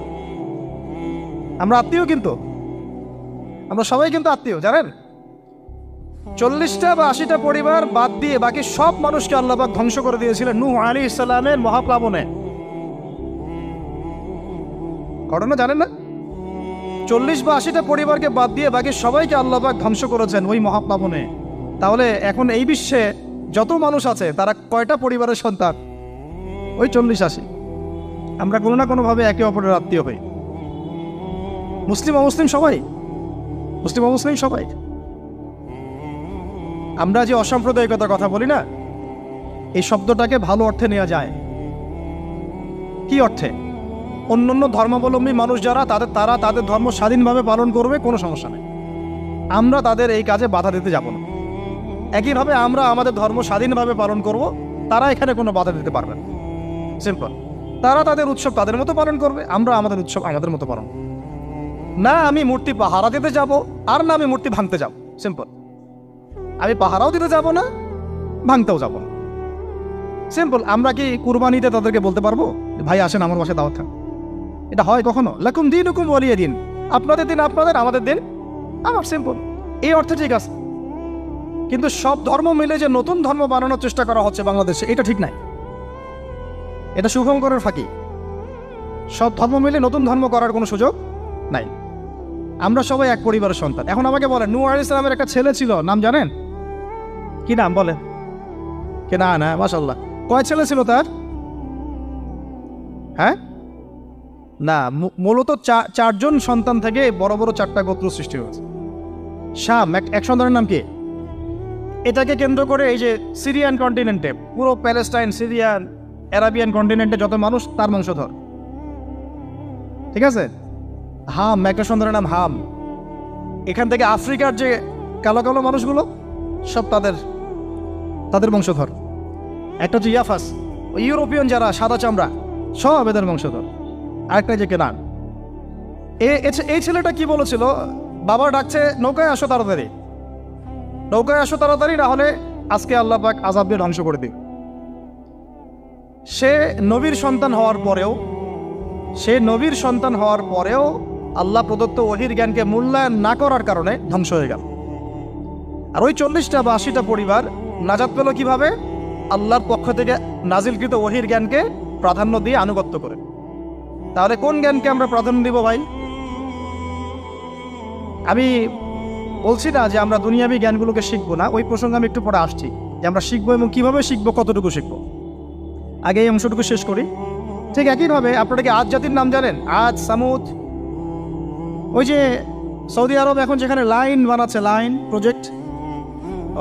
আমরা আত্মীয়, কিন্তু আমরা সবাই কিন্তু আত্মীয়, জানেন? 40টা বা 80টা পরিবার বাদ দিয়ে বাকি সব মানুষকে আল্লাহ পাক ধ্বংস করে দিয়েছিলেন নূহ আলাইহিস সালামের মহাপ্লাবনে। ঘটনা জানেন না? 40 বা 80টা পরিবারকে বাদ দিয়ে বাকি সবাইকে আল্লাহ পাক ধ্বংস করেছেন ওই মহাপ্লাবনে। তাহলে এখন এই বিশ্বে যত মানুষ আছে তারা কয়টা পরিবারের সন্তান? ওই 40-80। আমরা কোনো না কোনোভাবে একে অপরের আত্মীয় হই, মুসলিম অমুসলিম সবাই, মুসলিম অমুসলিম সবাই। আমরা যে অসাম্প্রদায়িকতার কথা বলি না, এই শব্দটাকে ভালো অর্থে নেওয়া যায়। কি অর্থে? অন্যান্য ধর্মাবলম্বী মানুষ যারা, তারা তাদের ধর্ম স্বাধীনভাবে পালন করবে, কোনো সমস্যা নেই, আমরা তাদের এই কাজে বাধা দিতে যাব না। একইভাবে আমরা আমাদের ধর্ম স্বাধীনভাবে পালন করব, তারা এখানে কোনো বাধা দিতে পারবে না। সিম্পল। তারা তাদের উৎসব তাদের মতো পালন করবে, আমরা আমাদের উৎসব আমাদের মতো পালন করব। না আমি মূর্তি পাহারা দিতে যাব, আর না আমি মূর্তি ভাঙতে যাব। সিম্পল। আমি পাহারাও দিতে যাব না, ভাঙতেও যাব না। সিম্পল। আমরা কি কুরবানিতে তাদেরকে বলতে পারবো ভাই আসেন আমার বাসায় দাওয়াত খান? এটা হয় কখনো? লাকুম দীনুকুম ওয়ালিয়া দিন, আপনাদের দিন আপনাদের, আমাদের দিন আমার। সিম্পল। এই অর্থে ঠিক আছে, কিন্তু সব ধর্ম মিলে যে নতুন ধর্ম বানানোর চেষ্টা করা হচ্ছে বাংলাদেশে, এটা ঠিক নাই। এটা শুভঙ্করের ফাঁকি। সব ধর্ম মিলে নতুন ধর্ম করার কোনো সুযোগ নাই। আমরা সবাই এক পরিবারের সন্তান। এখন আমাকে বলেন, নূহ আলাইহিস সালামের একটা ছেলে ছিল, নাম জানেন? কি নাম বলেন? কে? না, মাশাআল্লাহ। কয় ছেলে ছিল তার? হ্যাঁ না, মূলত চারজন সন্তান থেকে বড় বড় চারটা গোত্র সৃষ্টি হয়েছে। শাম এক সন্তানের নাম কি? এটাকে কেন্দ্র করে এই যে সিরিয়ান কন্টিনেন্টে, পুরো প্যালেস্টাইন, সিরিয়ান, অ্যারাবিয়ান কন্টিনেন্টে যত মানুষ তার বংশধর। ঠিক আছে? হাম একটা সন্তানের নাম হাম। এখান থেকে আফ্রিকার যে কালো কালো মানুষগুলো সব তাদের বংশধর। একটা হচ্ছে ইয়াফাস, ইউরোপিয়ান যারা সাদা চামড়া সব এদের বংশধর। আরেকটা যে কেনান। এই ছেলেটা কি বলেছিল? বাবা ডাকছে নৌকায় আসো তাড়াতাড়ি, নৌকায় আসো তাড়াতাড়ি, না হলে আজকে আল্লাহ পাক আযাব দিয়ে ধ্বংস করে দিবে। সে নবীর সন্তান হওয়ার পরেও আল্লাহ প্রদত্ত ওহীর জ্ঞানকে মূল্যায়ন না করার কারণে ধ্বংস হয়ে গেল। আর ওই 40টা বা 80টা পরিবার নাজাত পেল কিভাবে? আল্লাহর পক্ষ থেকে নাজিলকৃত ওহীর জ্ঞানকে প্রাধান্য দিয়ে আনুগত্য করে। তাহলে কোন জ্ঞানকে আমরা প্রাধান্য দিব ভাই? আমি বলছি না যে আমরা দুনিয়াবী জ্ঞানগুলোকে শিখবো না, ওই প্রসঙ্গে আমি একটু পরে আসছি যে আমরা শিখবো এবং কিভাবে শিখবো, কতটুকু শিখবো। আগে এই অংশটুকু শেষ করি। ঠিক একইভাবে আপনারা কি আদ জাতির নাম জানেন? আদ, সামুদ। ওই যে সৌদি আরব এখন যেখানে লাইন বানাচ্ছে, লাইন প্রজেক্ট,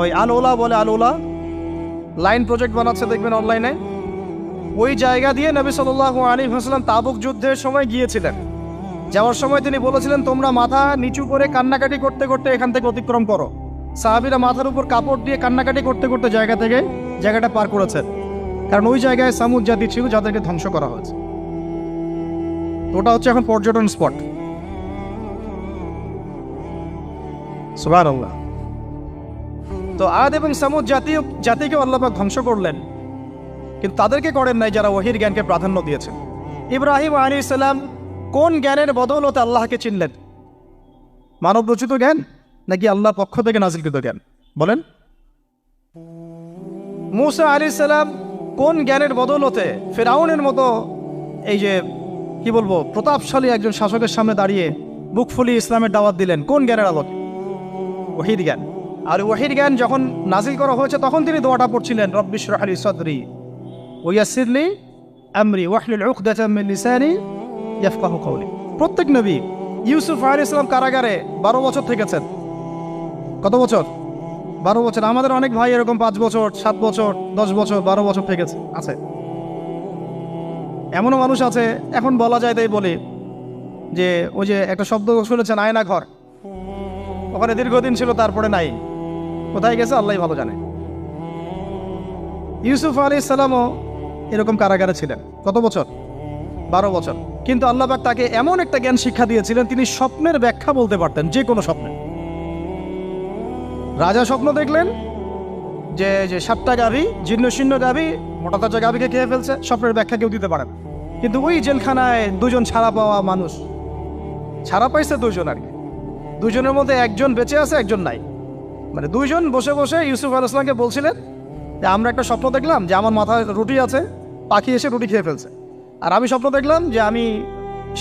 ওই আল-ওলা বলে, আল-ওলা লাইন প্রজেক্ট বানাচ্ছে, দেখবেন অনলাইনে। ওই জায়গা দিয়ে নবী সাল্লাল্লাহু আলাইহি ওয়াসাল্লাম তাবুক যুদ্ধের সময় গিয়েছিলেন। যাওয়ার সময় তিনি বলেছিলেন, তোমরা মাথা নিচু করে কান্নাকাটি করতে করতে এখান থেকে অতিক্রম করো। সাহাবীরা মাথার উপর কাপড় দিয়ে কান্নাকাটি করতে করতে জায়গাটা পার করেছেন, কারণ ওই জায়গায় সামুদ জাতি ছিল যাদেরকে ধ্বংস করা হয়েছে। ওটা হচ্ছে এখন পর্যটন স্পট। সুবহানাল্লাহ। তো আদ এবং সামুদ জাতিকে আল্লাহ পাক ধ্বংস করলেন, কিন্তু তাদেরকে করেন নাই যারা ওহীর জ্ঞানকে প্রাধান্য দিয়েছেন। ইব্রাহিম আলাইহিস সালাম কোন জ্ঞানের বদৌলতে আল্লাহকে চিনলেন? মানব রচিত জ্ঞান নাকি আল্লাহর পক্ষ থেকে নাজিলকৃত জ্ঞান? বলেন। মূসা আলাইহিস সালাম কোন জ্ঞানের বদৌলতে ফিরআউনের মতো এই যে কি বলবো প্রতাপশালী একজন শাসকের সামনে দাঁড়িয়ে বুক ফুলিয়ে ইসলামের দাওয়াত দিলেন? কোন জ্ঞানের আলোকে? ওহীর জ্ঞান। আর ওহীর জ্ঞান যখন নাজিল করা হয়েছে তখন তিনি দোয়াটা পড়ছিলেন, রব্বি ইশরাহ লি সাদরি ওয়া ইয়াসসির লি আমরি ওয়াহলুল উকদাতাম মিন লিসানি ইয়াফকাহু কওলি। প্রত্যেক নবী, ইউসুফ আলাইহিস সালাম কারাগারে 12 বছর থেকেছেন। কত বছর? 12 বছর। আমাদের অনেক ভাই এরকম 5 বছর, 7 বছর, 10 বছর, 12 বছর থেকেছে আছে। এমনও মানুষ আছে, এখন বলা যায় তাই বলি, যে ওই যে একটা শব্দ শুনেছেন আয়না ঘর, ওখানে দীর্ঘদিন ছিল, তারপরে নাই, কোথায় গেছে আল্লাহই ভালো জানে। ইউসুফ আলাইহিস সালামও এরকম কারাগারে ছিলেন। কত বছর? 12 বছর। কিন্তু আল্লাহ পাক তাকে এমন একটা জ্ঞান শিক্ষা দিয়েছিলেন, তিনি স্বপ্নের ব্যাখ্যা বলতে পারতেন, যে কোনো স্বপ্নের। রাজা স্বপ্ন দেখলেন যে 7টা গাভী, জীর্ণ শীর্ণ গাভী, মোটা তাজা গাভীকে খেয়ে ফেলছে, স্বপ্নের ব্যাখ্যা কেউ দিতে পারে না। কিন্তু ওই জেলখানায় 2জন ছাড়া পাওয়া মানুষ, ছাড়া পাইছে 2জন আর কি, 2জনের মধ্যে একজন বেঁচে আছে, একজন নাই। মানে 2জন বসে বসে ইউসুফ আলাইহিস সালামকে বলছিলেন যে আমরা একটা স্বপ্ন দেখলাম যে আমার মাথায় রুটি আছে, পাখি এসে রুটি খেয়ে ফেলছে। আর আমি স্বপ্ন দেখলাম যে আমি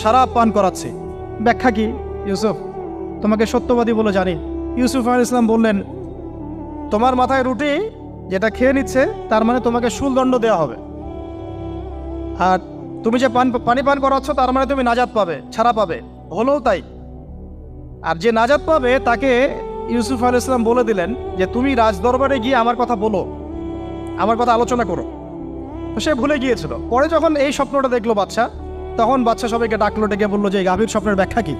শরাব পান করাচ্ছি, ব্যাখ্যা কি ইউসুফ? তোমাকে সত্যবাদী বলে জানি। ইউসুফ আলাইহিস সালাম বললেন, তোমার মাথায় রুটি যেটা খেয়ে নিচ্ছে তার মানে তোমাকে শুলদণ্ড দেওয়া হবে, আর তুমি যে পানি পান করাচ্ছ তার মানে তুমি নাজাত পাবে, ছাড়া পাবে। হলেও তাই। আর যে নাজাত পাবে তাকে ইউসুফ আলাইহিস সালাম বলে দিলেন যে তুমি রাজদরবারে গিয়ে আমার কথা বলো, আমার কথা আলোচনা করো। তো সে ভুলে গিয়েছিল। পরে যখন এই স্বপ্নটা দেখলো বাদশা, তখন বাদশা সবাইকে ডাকলো, ডেকে বললো যে এই গাভীর স্বপ্নের ব্যাখ্যা কি।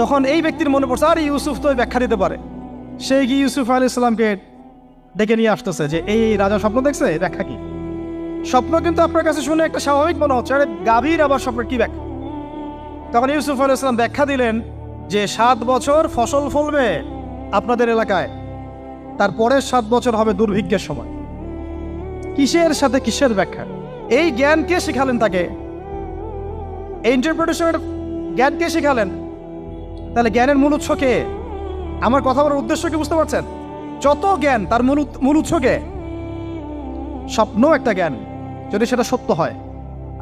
তখন এই ব্যক্তির মনে পড়ছে, আর ইউসুফ তো ব্যাখ্যা দিতে পারে। সে গিয়ে ইউসুফ আলাইহিস সালামকে ডেকে নিয়ে আসতেছে যে এই রাজা স্বপ্ন দেখছে, ব্যাখ্যা কি। স্বপ্ন কিন্তু আপনার কাছে শুনে একটা স্বাভাবিক মনে হচ্ছে, আরে গাভীর আবার স্বপ্নের কি ব্যাখ্যা। তখন ইউসুফ আলাইহিস সালাম ব্যাখ্যা দিলেন যে 7 বছর ফসল ফলবে আপনাদের এলাকায়, তারপরের 7 বছর হবে দুর্ভিক্ষের সময়। কিসের সাথে কিসের ব্যাখ্যা? এই জ্ঞান কে শিখালেন তাকে? এই ইন্টারপ্রিটেশনের জ্ঞান কে শিখালেন? তাহলে জ্ঞানের মূল উৎস কে? আমার কথা বলার উদ্দেশ্য কি বুঝতে পারছেন? যত জ্ঞান তার মূল উৎস কে? স্বপ্ন একটা জ্ঞান, যদি সেটা সত্য হয়।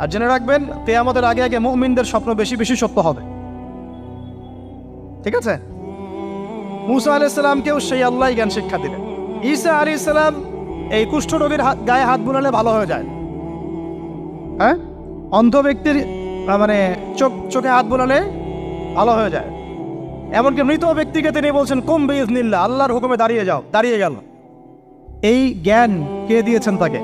আর জেনে রাখবেন, কিয়ামতের আগে আগে মুমিনদের স্বপ্ন বেশি বেশি সত্য হবে। ঠিক আছে? মূসা আলাইহিস সালামকেও সেই আল্লাহই জ্ঞান শিক্ষা দিলেন। ঈসা আলাইহিস সালাম এই কুষ্ঠরোগীর গায়ে হাত বুলালে ভালো হয়ে যায়। হ্যাঁ, অন্ধ ব্যক্তির মানে চোখে হাত বোলালে ভালো হয়ে যায়। এমনকি মৃত ব্যক্তিকে তিনি বলছেন কুম বিইজনিল্লাহ, আল্লাহর হুকুমে দাঁড়িয়ে যাও, দাঁড়িয়ে গেল। এই জ্ঞান কে দিয়েছেন তাকে?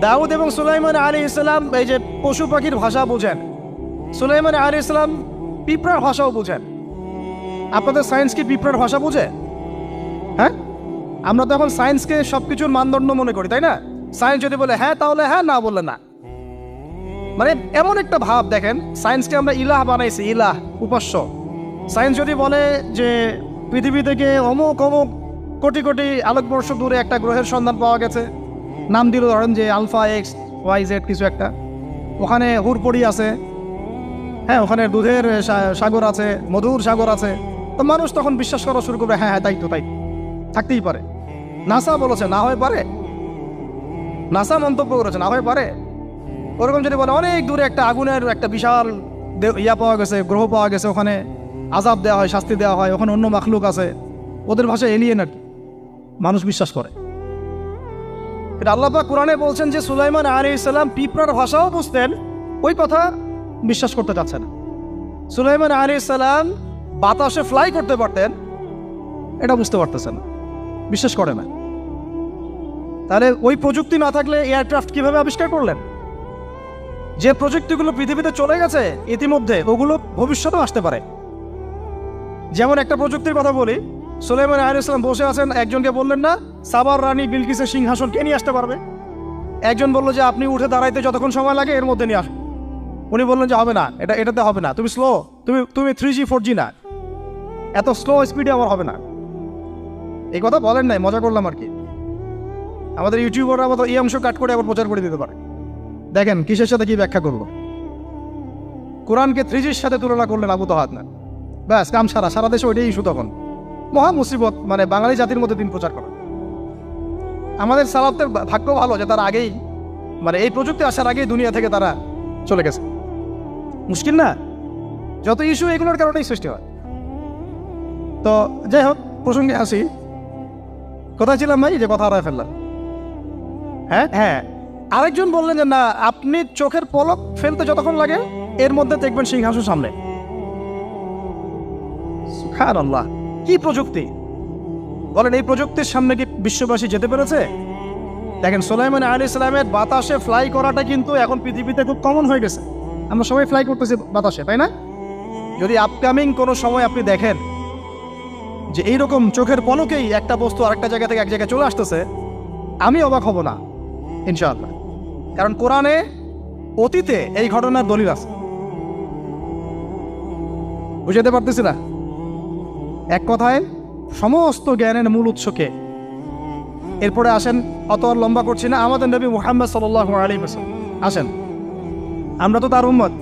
দাউদ এবং সুলাইমান আলাইহিস সালাম এই যে পশু পাখির ভাষা বুঝেন, সুলাইমান আলাইহিস সালাম পিঁপড়ার ভাষাও বুঝেন। আপনাদের সায়েন্স কি পিঁপড়ার ভাষা বুঝে? হ্যাঁ, আমরা তো এখন সায়েন্সকে সবকিছুর মানদণ্ড মনে করি, তাই না? সায়েন্স যদি বলে হ্যাঁ তাহলে হ্যাঁ, না বললে না। মানে এমন একটা ভাব, দেখেন সায়েন্সকে আমরা ইলাহ বানাইছি, ইলাহ, উপাস্য। সায়েন্স যদি বলে যে পৃথিবী থেকে অমুক অমুক কোটি কোটি আলোকবর্ষ দূরে একটা গ্রহের সন্ধান পাওয়া গেছে, নাম দিল ধরেন যে আলফা এক্স ওয়াই জেড কিছু একটা, ওখানে হুড়পড়ি আছে, হ্যাঁ ওখানে দুধের সাগর আছে, মধুর সাগর আছে, তো মানুষ তখন বিশ্বাস করা শুরু করবে হ্যাঁ হ্যাঁ তাই তো, তাই থাকতেই পারে। নাসা বলেছে না হয়ে পারে, নাসা মন্তব্য করেছে না হয়ে পারে। ওরকম যদি বলে অনেক দূরে একটা আগুনের একটা বিশাল ইয়া পাওয়া গেছে, গ্রহ পাওয়া গেছে, ওখানে আযাব দেওয়া হয়, শাস্তি দেওয়া হয়, ওখানে অন্য মাখলুক আছে, ওদের ভাষায় এলিয়েন আর কি, মানুষ বিশ্বাস করে। এটা আল্লাহ পাক কোরআনে বলছেন যে সুলাইমান আলাইহিস সালাম পিঁপড়ার ভাষাও বুঝতেন, ওই কথা বিশ্বাস করতে চাচ্ছে না। সুলাইমান আলাইহিস সালাম বাতাসে ফ্লাই করতে পারতেন, এটা বুঝতে পারতেছে না, বিশ্বাস করে না। তাহলে ওই প্রযুক্তি না থাকলে এয়ারক্রাফট কিভাবে আবিষ্কার করলেন? যে প্রযুক্তিগুলো পৃথিবীতে চলে গেছে ইতিমধ্যে, ওগুলো ভবিষ্যতেও আসতে পারে। যেমন একটা প্রযুক্তির কথা বলি, সুলাইমান আলাইহিস সালাম বসে আছেন, একজনকে বললেন না সাবার রানী বিলকিসের সিংহাসন কে নিয়ে আসতে পারবে? একজন বললো যে আপনি উঠে দাঁড়াইতে যতক্ষণ সময় লাগে এর মধ্যে নিয়ে আসুন। উনি বললেন যে হবে না, এটাতে হবে না, তুমি স্লো, তুমি 3G 4G না, এত স্লো স্পিডে আমার হবে না। এই কথা বলেন নাই, মজা করলাম আর কি। আমাদের ইউটিউবাররা আবার এই অংশ কাট করে আবার প্রচার করে দিতে পারে। দেখেন কিসের সাথে কি ব্যাখ্যা করলো। কোরআনকে 3Gর সাথে তুলনা করলেন আবু তহাদ না, ব্যাস কাম সারা দেশে ওইটাই ইস্যু তখন। মহা মুসিবত, মানে বাঙালি জাতির মধ্যে দিন প্রচার করা। আমাদের সালাফদের ভাগ্য ভালো যে তারা আগেই, মানে এই প্রযুক্তি আসার আগেই দুনিয়া থেকে তারা চলে গেছে। মুশকিল না, যত ইস্যু এগুলোর কারণেই সৃষ্টি হয়। তো যাই হোক, প্রসঙ্গে আসি, কোথায় ছিলাম ভাই, যে কথা হারায় ফেললাম। হ্যাঁ, আরেকজন বললেন যে না, আপনি চোখের পলক ফেলতে যতক্ষণ লাগে এর মধ্যে দেখবেন সিংহাসন সামনে। সুবহানাল্লাহ, কি প্রযুক্তি বলেন! এই প্রযুক্তির সামনে কি বিশ্ববাসী যেতে পেরেছে? দেখেন সুলাইমান আলাইহিস সালামের বাতাসে ফ্লাই করাটা কিন্তু এখন পৃথিবীতে খুব কমন হয়ে গেছে। আমরা সবাই ফ্লাই করতেছি বাতাসে, তাই না? যদি আপকামিং কোনো সময় আপনি দেখেন যে এইরকম চোখের পলকেই একটা বস্তু আরেকটা জায়গা থেকে এক জায়গায় চলে আসতেছে, আমি অবাক হব না ইনশাআল্লাহ। কারণ কোরআনে অতীতে এই ঘটনার দলিল আছে। বুঝাতে পারতেছি না? এক কথায় সমস্ত জ্ঞানের মূল উৎসকে। এরপরে আসেন, অত আর লম্বা করছি না, আমাদের নবী মুহাম্মদ সাল্লাল্লাহু আলাইহি ওয়াসাল্লাম আসেন, আমরা তো তার উম্মত।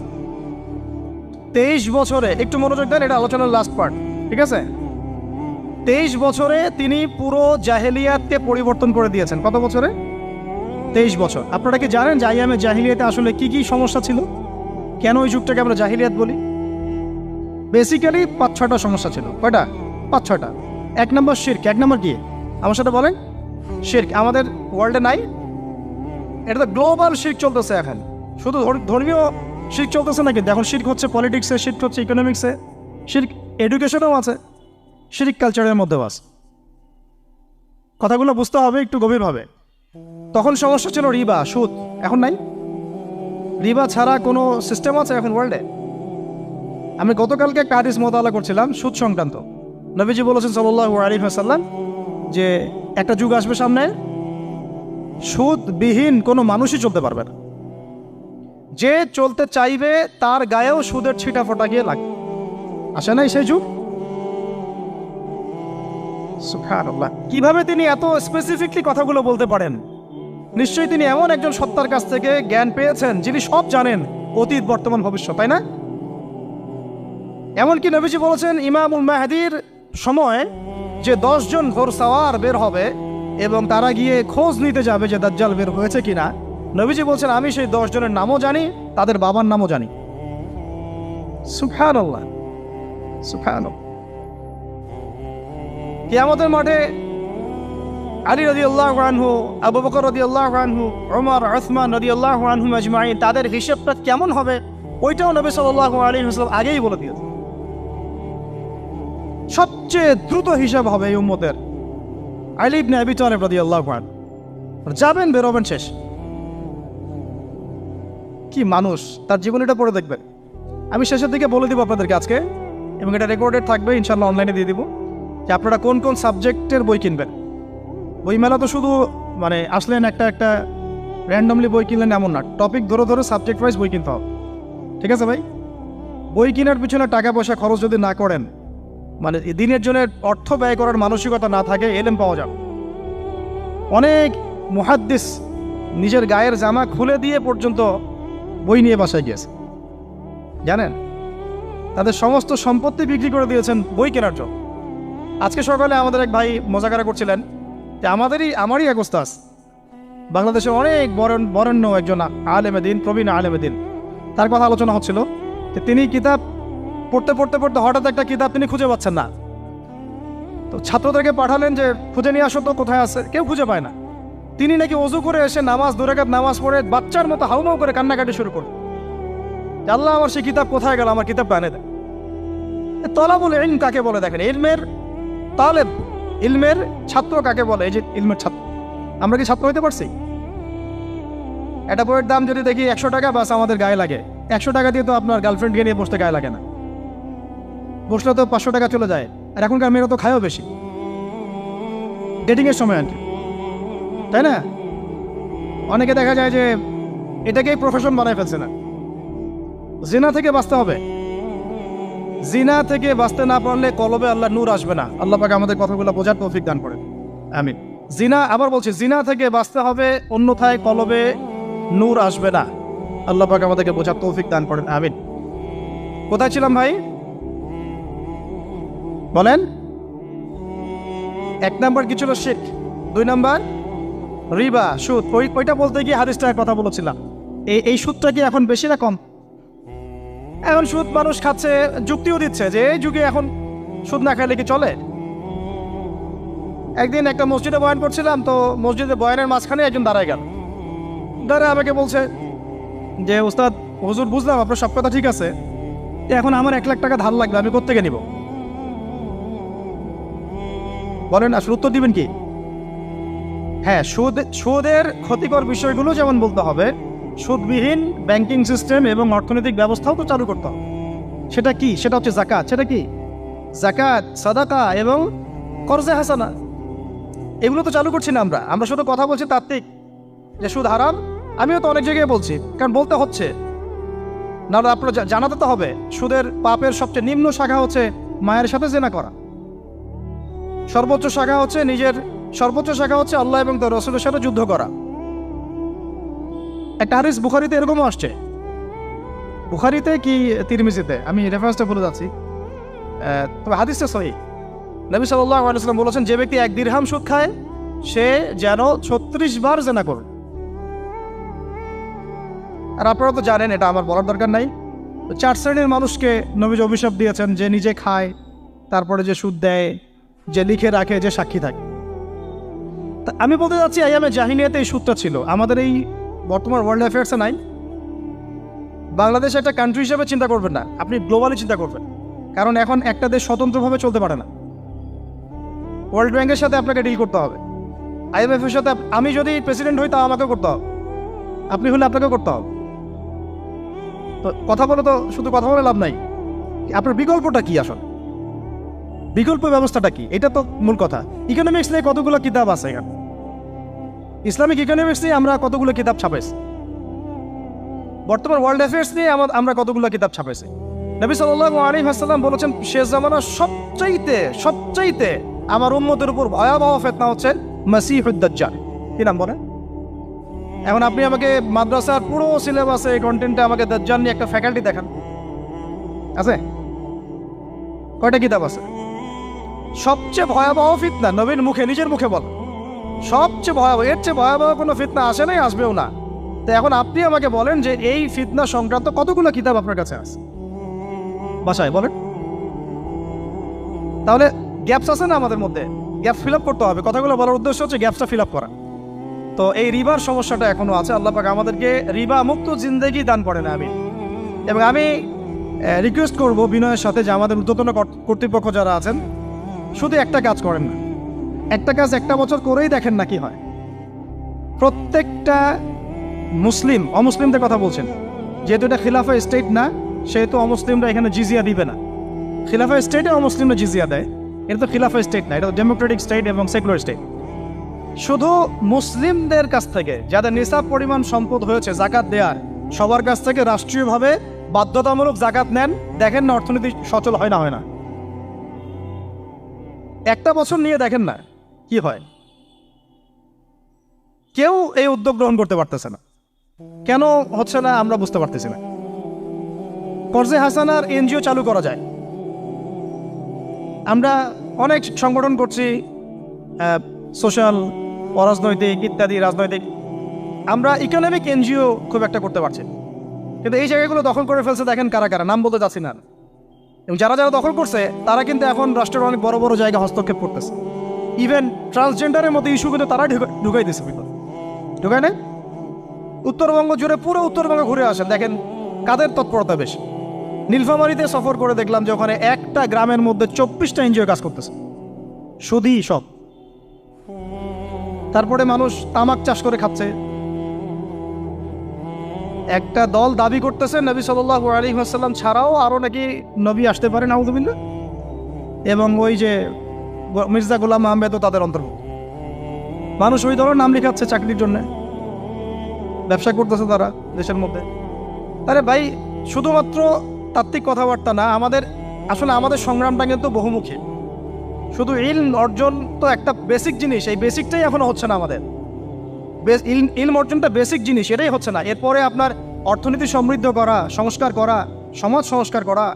23 বছরে, একটু মনোযোগ দেন, এটা আলোচনার লাস্ট পার্ট, ঠিক আছে? 23 বছরে তিনি পুরো জাহেলিয়াতকে পরিবর্তন করে দিয়েছেন। কত বছরে? 23 বছর। আপনারা কি জানেন যে আইয়ামে জাহিলিয়াতে আসলে কি কি সমস্যা ছিল? কেন ওই যুগটাকে আমরা জাহিলিয়াত বলি? বেসিক্যালি 5-6টা সমস্যা ছিল। কয়টা? 5-6টা। 1 নম্বর শিরক। 1 নম্বর কি? আমার সাথে বলেন। শিরক আমাদের ওয়ার্ল্ডে নাই, এটা তো গ্লোবাল শিরক চলতেছে এখন। শুধু ধর্মীয় শিরক চলতেছে না, কিন্তু এখন শিরক হচ্ছে পলিটিক্সে, শিরক হচ্ছে ইকোনমিক্সে, শিরক এডুকেশনেও আছে, শিরক কালচারের মধ্যেও আছে। কথাগুলো বুঝতে হবে একটু গভীরভাবে। তখন সমস্যা ছিল রিবা, সুদ। এখন নাই। রিবা ছাড়া কোনো সিস্টেম আছে এখন ওয়ার্ল্ডে? আমি গতকালকে একটা হাদিস মোতালা করছিলাম সুদ সংক্রান্ত। নবীজি বলেছেন সাল্লাল্লাহু আলাইহি ওয়াসাল্লাম যে একটা যুগ আসবে সামনে, সুদবিহীন কোনো মানুষই চলতে পারবে না। যে চলতে চাইবে তার গায়েও সুদের ছিটা ফোটা গিয়ে লাগবে। আসে নাই সেই যুগ? সুবহানাল্লাহ, কিভাবে তিনি এত স্পেসিফিকলি কথাগুলো বলতে পারেন? নিশ্চয়ই তিনি এমন একজন সত্তার কাছ থেকে জ্ঞান পেয়েছেন যিনি সব জানেন, অতীত বর্তমান ভবিষ্যৎ, তাই না? এমনকি নবীজি বলেছেন ইমামুল মাহদির সময় যে 10 জন ঘোড়সাওয়ার বের হবে এবং তারা গিয়ে খোঁজ নিতে যাবে যে দাজ্জাল বের হয়েছে কিনা, নবীজি বলছেন আমি সেই 10 জনের নামও জানি, তাদের বাবার নামও জানি। সুবহানাল্লাহ, সুবহানাল্লাহ। কিয়ামতের মাঠে আলী রাদিয়াল্লাহু আনহু, আবু বকর রাদিয়াল্লাহু আনহু, ওমর, উসমান রাদিয়াল্লাহু আনহুম আজমাইন, তাদের হিসাবটা কেমন হবে ওইটাও নবী সাল্লাল্লাহু আলাইহি ওয়াসাল্লাম আগেই বলে দিয়েছে। সবচেয়ে দ্রুত হিসাব হবে এই উম্মতের আলী ইবনে আবি তালিব রাদিয়াল্লাহু আনহু। যাবেন, বেরোবেন, শেষ। কি মানুষ, তার জীবনীটা পড়ে দেখবেন। আমি শেষের দিকে বলে দিব আপনাদেরকে আজকে, এবং এটা রেকর্ডেড থাকবে, ইনশাল্লাহ অনলাইনে দিয়ে দিব, যে আপনারা কোন কোন সাবজেক্টের বই কিনবেন। বইমেলা তো শুধু মানে আসলেন একটা র্যান্ডমলি বই কিনলেন এমন না, টপিক ধরে ধরে সাবজেক্ট ওয়াইজ বই কিনতে হবে। ঠিক আছে ভাই? বই কেনার পিছনে টাকা পয়সা খরচ যদি না করেন, মানে দিনের জন্য অর্থ ব্যয় করার মানসিকতা না থাকে, এলেম পাওয়া যাবে। অনেক মুহাদ্দিস নিজের গায়ের জামা খুলে দিয়ে পর্যন্ত বই নিয়ে বাসায় গিয়েছে, জানেন? তাদের সমস্ত সম্পত্তি বিক্রি করে দিয়েছেন বই কেনার জন্য। আজকে সকালে আমাদের এক ভাই মজাকারা করছিলেন যে আমারই এক ওস্তাদ, বাংলাদেশের অনেক বরেণ্য একজন আলেমে দিন, প্রবীণ আলেমে দিন, তার কথা আলোচনা হচ্ছিল যে তিনি কিতাব পড়তে পড়তে পড়তে হঠাৎ একটা কিতাব তিনি খুঁজে পাচ্ছেন না। তো ছাত্রদেরকে পাঠালেন যে খুঁজে নিয়ে আসো তো, কোথায় আছে, কেউ খুঁজে পায় না। তিনি নাকি ওযু করে এসে নামাজ, 2 রাকাত নামাজ পড়ে বাচ্চার মতো হাউমাউ করে কান্নাকাটি শুরু করলেন, আল্লাহ আমার সেই কিতাব কোথায় গেল, আমার কিতাবটা এনে দেন। তলাবুল ইলম কাকে বলে দেখেন, ইলমের তালেব, ইলমের ছাত্র কাকে বলে? এই যে ইলমের ছাত্র, আমরা কি ছাত্র হইতে পারছি? একটা বইয়ের দাম যদি দেখি 100 টাকা, বাস আমাদের গায়ে লাগে। 100 টাকা দিয়ে তো আপনার গার্লফ্রেন্ডকে নিয়ে বসতে গায়ে লাগে না, বসলে তো 500 টাকা চলে যায়। আর এখনকার মেয়েরা তো খায়ও বেশি, ডেটিংয়ের সময় আর কি, তাই না? অনেকে দেখা যায় যে এটাকেই প্রফেশন বানায় ফেলছে না। জিনা থেকে বাঁচতে হবে, জিনা থেকে বাঁচতে না পারলে কলবে আল্লাহ নূর আসবে না। আল্লাহ পাক আমাদের কথাগুলো বোঝার তৌফিক দান করেন, আমিন। জিনা, আবার বলছি, জিনা থেকে বাঁচতে হবে, অন্যথায় কলবে নূর আসবে না। আল্লাহ পাক আমাদেরকে বোঝার তৌফিক দান করেন, আমিন। কোথায় ছিলাম ভাই? বলেন। 1 নাম্বার কি ছিল? শিরক। 2 নাম্বার রিবা, সুদ। ওইটা বলতে গিয়ে হাদিসটার কথা বলেছিলাম। এই সুদটা কি এখন বেশি না কম? এখন সুদ মানুষ খাচ্ছে, যুক্তিও দিচ্ছে যে এই যুগে এখন সুদ না খাইলে কি চলে। একদিন একটা মসজিদে বয়ান করছিলাম, তো মসজিদে বয়ানের মাঝখানে একজন দাঁড়ায় গেল, দাঁড়ায় আমাকে বলছে যে উস্তাদ, হুজুর বুঝলাম আপনার সব কথা ঠিক আছে, এখন আমার 1 লাখ টাকা ধার লাগবে, আমি কোত্থেকে নিব? বলেন, আসলে উত্তর দিবেন কি? হ্যাঁ, সুদের ক্ষতিকর বিষয়গুলো যেমন বলতে হবে, সুদবিহীন ব্যাংকিং সিস্টেম এবং অর্থনৈতিক ব্যবস্থাও তো চালু করতে হবে। সেটা কি? সেটা হচ্ছে যাকাত। সেটা কি? যাকাত, সাদাকা এবং কর্জে হাসানা, এগুলো তো চালু করছি না আমরা শুধু কথা বলছি তাত্ত্বিক যে সুদ হারাম। আমিও তো অনেক জায়গায় বলছি, কারণ বলতে হচ্ছে, না আপনারা জানাতে তো হবে। সুদের পাপের সবচেয়ে নিম্ন শাখা হচ্ছে মায়ের সাথে জেনা করা, সর্বোচ্চ শাখা হচ্ছে আল্লাহ এবং তার রাসূলের সাথে যুদ্ধ করা। একটা হাদিস বুখারীতে এরকমও আসছে, বুখারীতে কি তিরমিজিতে, আমি রেফারেন্সটা বলে যাচ্ছি, তবে হাদিসটা সহিহ। নবী সাল্লাল্লাহু আলাইহি ওয়াসাল্লাম বলেছেন, যে ব্যক্তি 1 দিরহাম সুদ খায় সে যেন 36 বার জেনা করে। আর আপনারা তো জানেন, এটা আমার বলার দরকার নাই, 4 শ্রেণীর মানুষকে নবীজি অভিশাপ দিয়েছেন, যে নিজে খায়, তারপরে যে সুদ দেয়, যে লিখে রাখে, যে সাক্ষী থাকে। আমি বলতে যাচ্ছি, আইয়ামে জাহিলিয়াতে এই সুদটা ছিল, আমাদের এই বর্তমান ওয়ার্ল্ড অ্যাফেয়ার্সে নাই। বাংলাদেশ একটা কান্ট্রি হিসেবে চিন্তা করবেন না, আপনি গ্লোবালি চিন্তা করবেন, কারণ এখন একটা দেশ স্বতন্ত্রভাবে চলতে পারে না। ওয়ার্ল্ড ব্যাংকের সাথে আপনাকে ডিল করতে হবে, IMF এর সাথে। আমি যদি প্রেসিডেন্ট হই, তাও আমাকে করতে হবে, আপনি হলে আপনাকে করতে হবে। তো কথা বলে তো শুধু কথা বলে লাভ নাই, আপনার বিকল্পটা কি? আসলে বিকল্প ব্যবস্থাটা কি? এটা তো মূল কথা। ইকোনমিক্স নিয়ে কতগুলো কিতাব আছে এখানে, ইসলামিক ইকোনমিক্স নিয়ে আমরা কতগুলো কিতাব ছাপাইছি, বর্তমান ওয়ার্ল্ড অ্যাফেয়ার্স নিয়ে আমরা কতগুলো কিতাব ছাপাইছি। নবী সাল্লাল্লাহু আলাইহি ওয়াসাল্লাম বলেছেন, শেষ জামানার সবচাইতে আমার উম্মতের উপর ভয়াবহ ফিতনা হচ্ছে মাসিহুদ দাজ্জাল। কি নাম বলে? এখন আপনি আমাকে মাদ্রাসার পুরো সিলেবাসে কন্টেন্টে আমাকে দাজ্জাল নিয়ে একটা ফ্যাকাল্টি দেখান, আছে? কয়টা কিতাব আছে? সবচেয়ে ভয়াবহ ফিতনা নবীর মুখে, নিজের মুখে বল, সবচেয়ে ভয়াবহ, এর চেয়ে ভয়াবহ কোনো ফিতনা আসে নাই, আসবেও না। তো এখন আপনি আমাকে বলেন যে এই ফিতনা সংক্রান্ত কতগুলো কিতাব আপনার কাছে আছে বাসায়, বলেন। তাহলে গ্যাপস আছে না আমাদের মধ্যে? গ্যাপ ফিল আপ করতে হবে। কথাগুলো বলার উদ্দেশ্য হচ্ছে গ্যাপটা ফিল আপ করা। তো এই রিবার সমস্যাটা এখনো আছে। আল্লাহ পাক আমাদেরকে রিবা মুক্ত জিন্দেগি দান করে না। এবং আমি রিকোয়েস্ট করব বিনয়ের সাথে যে আমাদের ঊর্ধ্বতন কর্তৃপক্ষ যারা আছেন, শুধু একটা কাজ করেন না, একটা কাজ একটা বছর করেই দেখেন না কি হয়। প্রত্যেকটা মুসলিম, অমুসলিমদের কথা বলছেন, যেহেতু এটা খিলাফা স্টেট না, সেহেতু অমুসলিমরা এখানে জিজিয়া দিবে না। খিলাফা স্টেটে অমুসলিমরা জিজিয়া দেয়, এটা তো খিলাফা স্টেট না, এটা তো ডেমোক্রেটিক স্টেট এবং সেকুলার স্টেট। শুধু মুসলিমদের কাছ থেকে যাদের নিসাব পরিমাণ সম্পদ হয়েছে জাকাত দেওয়ার, সবার কাছ থেকে রাষ্ট্রীয়ভাবে বাধ্যতামূলক জাকাত নেন, দেখেন না অর্থনীতি সচল হয় না হয় না। একটা বছর নিয়ে দেখেন না কি হয়। কেউ এই উদ্যোগ গ্রহণ করতে পারতেছে না। কেন হচ্ছে না আমরা বুঝতে পারতেছি না। কর্জে হাসানার এনজিও চালু করা যায়। আমরা অনেক সংগঠন করছি, সোশ্যাল, অরাজনৈতিক ইত্যাদি রাজনৈতিক। আমরা ইকোনমিক এনজিও খুব একটা করতে পারছি, কিন্তু এই জায়গাগুলো দখল করে ফেলছে। দেখেন কারা কারা, নাম বলতে যাচ্ছি না। এবং যারা যারা দখল করছে তারা কিন্তু এখন রাষ্ট্রের অনেক বড় বড় জায়গা হস্তক্ষেপ করতেছে। ইভেন ট্রান্সজেন্ডারের মতো ইস্যু কিন্তু তারা ঢুকাই দিচ্ছে। ঢুকায় না? উত্তরবঙ্গ জুড়ে, পুরো উত্তরবঙ্গ ঘুরে আসেন, দেখেন কাদের তৎপরতা বেশি। নীলফামারীতে সফর করে দেখলাম যে ওখানে একটা গ্রামের মধ্যে 24টা এনজিও কাজ করতেছে, শুধুই সব। তারপরে মানুষ তামাক চাষ করে খাচ্ছে। একটা দল দাবি করতেছে নবী সাল্লাল্লাহু আলাইহি ওয়াসাল্লাম ছাড়াও আরও নাকি নবী আসতে পারে, নাউযুবিল্লাহ। এবং ওই যে মির্জা গোলাম আহমেদও তাদের অন্তর্ভুক্ত। মানুষ ওই দলের নাম লেখাচ্ছে চাকরির জন্য, ব্যবসা করতেছে তারা দেশের মধ্যে। আরে ভাই, শুধুমাত্র তাত্ত্বিক কথাবার্তা না, আসলে আমাদের সংগ্রামটা কিন্তু বহুমুখী। শুধু ইলম অর্জন তো একটা বেসিক জিনিস, এই বেসিকটাই এখনো হচ্ছে না আমাদের। ইলম অর্জনটা বেসিক জিনিস, এটাই হচ্ছে না। এরপরে আপনার অর্থনীতি সমৃদ্ধ করা, সংস্কার করা, সমাজ সংস্কার করা,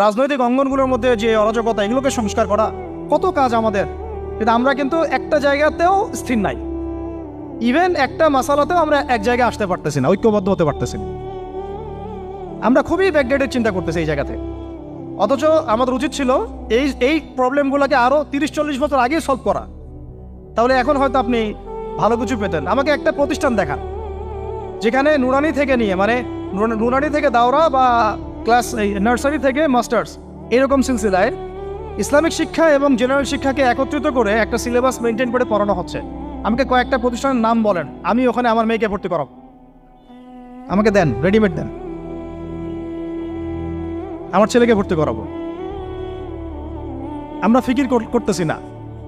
রাজনৈতিক অঙ্গনগুলোর মধ্যে যে অরাজকতা, এগুলোকে সংস্কার করা, কত কাজ আমাদের। কিন্তু আমরা কিন্তু একটা জায়গাতেও স্থির নাই। ইভেন একটা মাসালাতেও আমরা এক জায়গায় আসতে পারতেছি না, ঐক্যবদ্ধ হতে পারতেছি না। আমরা খুবই ব্যাকডেটেড চিন্তা করতেছি এই জায়গাতে। অথচ আমাদের উচিত ছিল এই প্রবলেমগুলোকে আরও 30-40 বছর আগে সলভ করা। তাহলে এখন হয়তো আপনি ভালো কিছু পেতেন। আমাকে একটা প্রতিষ্ঠান দেখান যেখানে নুরানি থেকে নিয়ে, মানে নুরানি থেকে দাওরা বা ক্লাস নার্সারি থেকে মাস্টার্স, এরকম সিলসিলায় ইসলামিক শিক্ষা এবং জেনারেল শিক্ষাকে একত্রিত করে একটা সিলেবাস মেনটেন করে পড়ানো হচ্ছে। আমাকে কয়েকটা প্রতিষ্ঠানের নাম বলেন, আমি ওখানে আমার মেয়েকে ভর্তি করাবো। আমাকে দেন, রেডিমেড দেন, আমার ছেলেকে ভর্তি করাবো। আমরা ফিকির করতেছি না।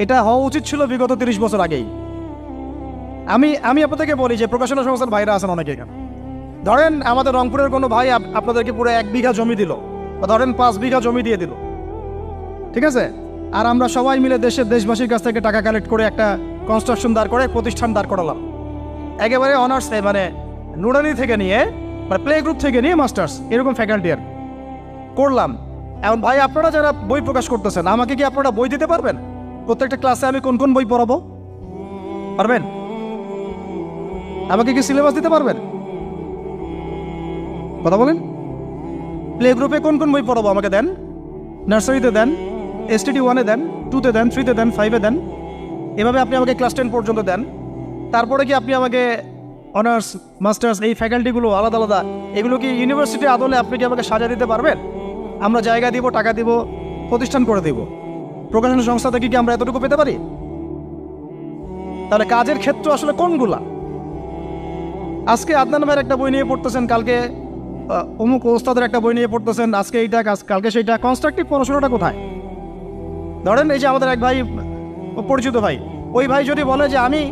এটা হওয়া উচিত ছিল বিগত 30 বছর আগেই। আমি আপনাদেরকে বলি যে প্রকাশনা সংস্থার ভাইরা আছেন অনেকে এখানে। ধরেন আমাদের রংপুরের কোনো ভাই আপনাদেরকে পুরো 1 বিঘা জমি দিল, বা ধরেন 5 বিঘা জমি দিয়ে দিল, ঠিক আছে? আর আমরা সবাই মিলে দেশবাসীর কাছ থেকে টাকা কালেক্ট করে একটা কনস্ট্রাকশন দাঁড় করে, প্রতিষ্ঠান দাঁড় করালাম। একেবারে অনার্স, মানে নুরানি থেকে নিয়ে, মানে প্লে গ্রুপ থেকে নিয়ে মাস্টার্স, এরকম ফ্যাকাল্টি আর করলাম। এখন ভাই আপনারা যারা বই প্রকাশ করতেছেন, আমাকে কি আপনারা বই দিতে পারবেন? প্রত্যেকটা ক্লাসে আমি কোন কোন বই পড়াবো পারবেন? আমাকে কি সিলেবাস দিতে পারবেন? কথা বলেন। প্লে গ্রুপে কোন কোন বই পড়াবো আমাকে দেন। নার্সারিতে দেন, STD 1-এ দেন, 2-তে দেন, 3-তে দেন, 5-এ দেন। এভাবে আপনি আমাকে ক্লাস 10 পর্যন্ত দেন। তারপরে কি আপনি আমাকে অনার্স, মাস্টার্স, এই ফ্যাকাল্টিগুলো আলাদা আলাদা, এগুলো কি ইউনিভার্সিটি আদলে আপনি কি আমাকে সাজা দিতে পারবেন? আমরা জায়গা দিব, টাকা দিব, প্রতিষ্ঠান করে দিব। প্রকাশনা সংস্থা থেকে কি আমরা এতটুকু পেতে পারি? তাহলে কাজের ক্ষেত্র আসলে কোনগুলা? আজকে আদনান ভাইয়ের একটা বই নিয়ে পড়তেছেন, কালকে অমুক ওস্তাদের একটা বই নিয়ে পড়তেছেন, আজকে এইটা, কালকে সেইটা। কনস্ট্রাকটিভ পড়াশোনাটা কোথায়? ধরেন এই যে আমাদের এক ভাই, পরিচিত ভাই, ওই ভাই যদি বলে যে আমি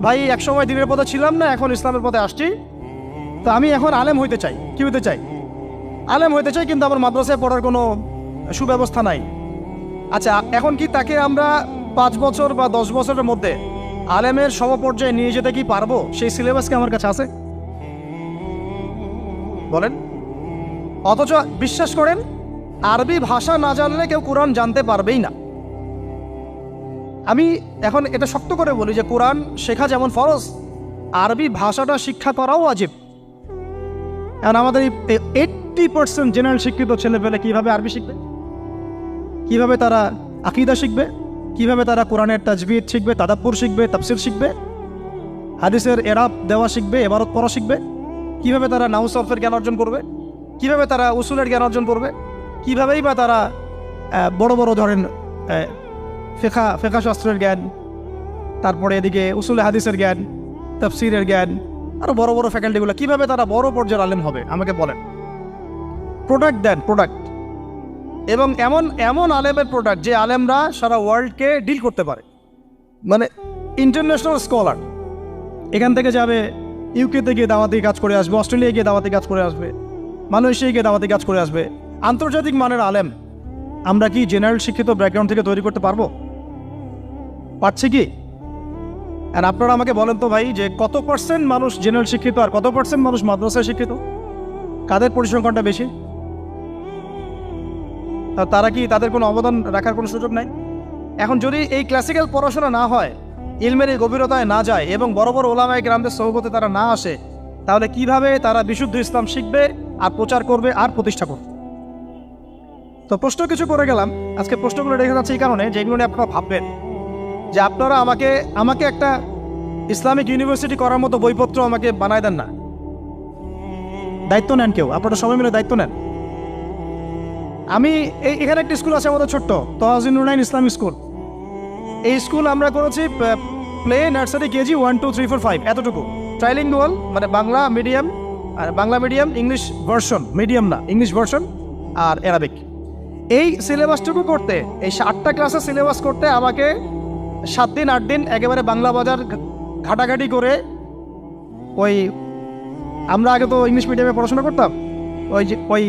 ভাই একসময় দিনের পথে ছিলাম না, এখন ইসলামের পথে আসছি, তো আমি এখন আলেম হইতে চাই। কি হইতে চাই? আলেম হইতে চাই, কিন্তু আমার মাদ্রাসায় পড়ার কোনো সুব্যবস্থা নাই। আচ্ছা, এখন কি তাকে আমরা 5 বছর বা 10 বছরের মধ্যে আলেমের সমপর্যায়ে নিয়ে যেতে কি পারবো? সেই সিলেবাস কি আমার কাছে আছে? বলেন। অথচ বিশ্বাস করেন, আরবি ভাষা না জানলে কেউ কোরআন জানতে পারবেই না। আমি এখন এটা শক্ত করে বলি যে কোরআন শেখা যেমন ফরজ, আরবি ভাষাটা শিক্ষা করাও ওয়াজিব। এখন আমাদের 80% জেনারেল শিক্ষিত ছেলেপেলে কিভাবে আরবি শিখবে? কিভাবে তারা আকীদা শিখবে? কিভাবে তারা কোরআনের তাজবিদ শিখবে, তাদাব্বুর শিখবে, তাফসির শিখবে, হাদিসের এরাব দেওয়া শিখবে, এবারত পড়া শিখবে, কিভাবে তারা নাহু সরফের জ্ঞান অর্জন করবে, কিভাবে তারা উসুলের জ্ঞান অর্জন করবে, কিভাবেই বা তারা বড় বড় ধরেন ফেকা শাস্ত্রের জ্ঞান, তারপরে এদিকে উসুলে হাদিসের জ্ঞান, তাফসিরের জ্ঞান, আরও বড় বড় ফ্যাকাল্টিগুলো, কিভাবে তারা বড় পর্যায়ের আলেম হবে আমাকে বলেন। প্রোডাক্ট দেন, প্রোডাক্ট, এবং এমন এমন আলেমের প্রোডাক্ট যে আলেমরা সারা ওয়ার্ল্ডকে ডিল করতে পারে, মানে ইন্টারন্যাশনাল স্কলার। এখান থেকে যাবে ইউকেতে গিয়ে দাওয়াতি কাজ করে আসবে, অস্ট্রেলিয়ায় গিয়ে দাওয়াতি কাজ করে আসবে, মালয়েশিয়ায় গিয়ে দাওয়াতি কাজ করে আসবে, আন্তর্জাতিক মানের আলেম আমরা কি জেনারেল শিক্ষিত ব্যাকগ্রাউন্ড থেকে তৈরি করতে পারবো? পারছি কি? আর আপনারা আমাকে বলেন তো ভাই, যে কত পার্সেন্ট মানুষ জেনারেল শিক্ষিত আর কত পার্সেন্ট মানুষ মাদ্রাসায় শিক্ষিত? কাদের পরিসংখ্যানটা বেশি? তারা কি, তাদের কোনো অবদান রাখার কোনো সুযোগ নাই? এখন যদি এই ক্লাসিক্যাল পড়াশোনা না হয়, ইলমের এই গভীরতায় না যায় এবং বড় বড় ওলামায়ে কেরামদের সোহবতে তারা না আসে, তাহলে কিভাবে তারা বিশুদ্ধ ইসলাম শিখবে আর প্রচার করবে আর প্রতিষ্ঠা করবে? তো প্রশ্ন কিছু করে গেলাম। আজকে প্রশ্নগুলো রেখে যাচ্ছে এই কারণে, যেগুলো নিয়ে আপনারা ভাববেন যে আপনারা আমাকে একটা ইসলামিক ইউনিভার্সিটি করার মতো বইপত্র আমাকে বানায় দেন না। দায়িত্ব নেন কেউ, আপনারা সবাই মিলে দায়িত্ব নেন। আমি এখানে একটা স্কুল আছে আমাদের ছোট্ট, তহাজিন নুরাইন ইসলামিক স্কুল। এই স্কুল আমরা করেছি প্লে, নার্সারি, কেজি 1, 2, 3, 4, 5 এতটুকু, ট্রাইলিঙ্গুয়াল, মানে বাংলা মিডিয়াম, আর Bangla medium English version, medium না ইংলিশ ভার্সন, আর অ্যারাবিক। এই সিলেবাসটুকু করতে, এই 8টা ক্লাসের সিলেবাস করতে আমাকে 7 দিন 8 দিন একেবারে বাংলা বাজার ঘাটাঘাটি করে, ওই আমরা আগে তো ইংলিশ মিডিয়ামে পড়াশোনা করতাম, ওই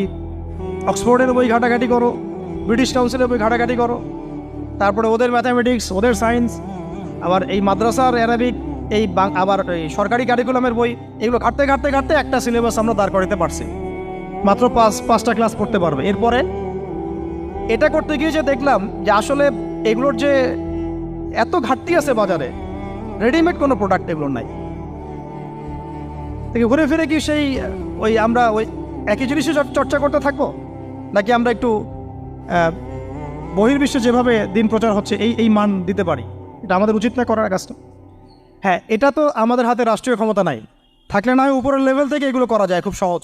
অক্সফোর্ডের বই ঘাটাঘাটি করো, ব্রিটিশ কাউন্সিলের বই ঘাটাঘাটি করো, তারপরে ওদের ম্যাথামেটিক্স, ওদের সায়েন্স, আবার এই মাদ্রাসার অ্যারাবিক, আবার এই সরকারি কারিকুলামের বই, এগুলো ঘাটতে ঘাটতে ঘাটতে একটা সিলেবাস আমরা দাঁড় করাতে পারছি। মাত্র 5টা ক্লাস পড়তে পারবে। এরপরে এটা করতে গিয়ে যে দেখলাম যে আসলে এগুলোর যে এত ঘাটতি আছে বাজারে, রেডিমেড কোনো প্রোডাক্ট এগুলোর নাই। থেকে ঘুরে ফিরে কি সেই আমরা একই জিনিসই চর্চা করতে থাকবো, নাকি আমরা একটু বহির্বিশ্বে যেভাবে দিন প্রচার হচ্ছে এই মান দিতে পারি? এটা আমাদের উচিত না করার কাজটা? হ্যাঁ, এটা তো আমাদের হাতে রাষ্ট্রীয় ক্ষমতা নাই, থাকলে না হয় উপরের লেভেল থেকে এগুলো করা যায় খুব সহজ।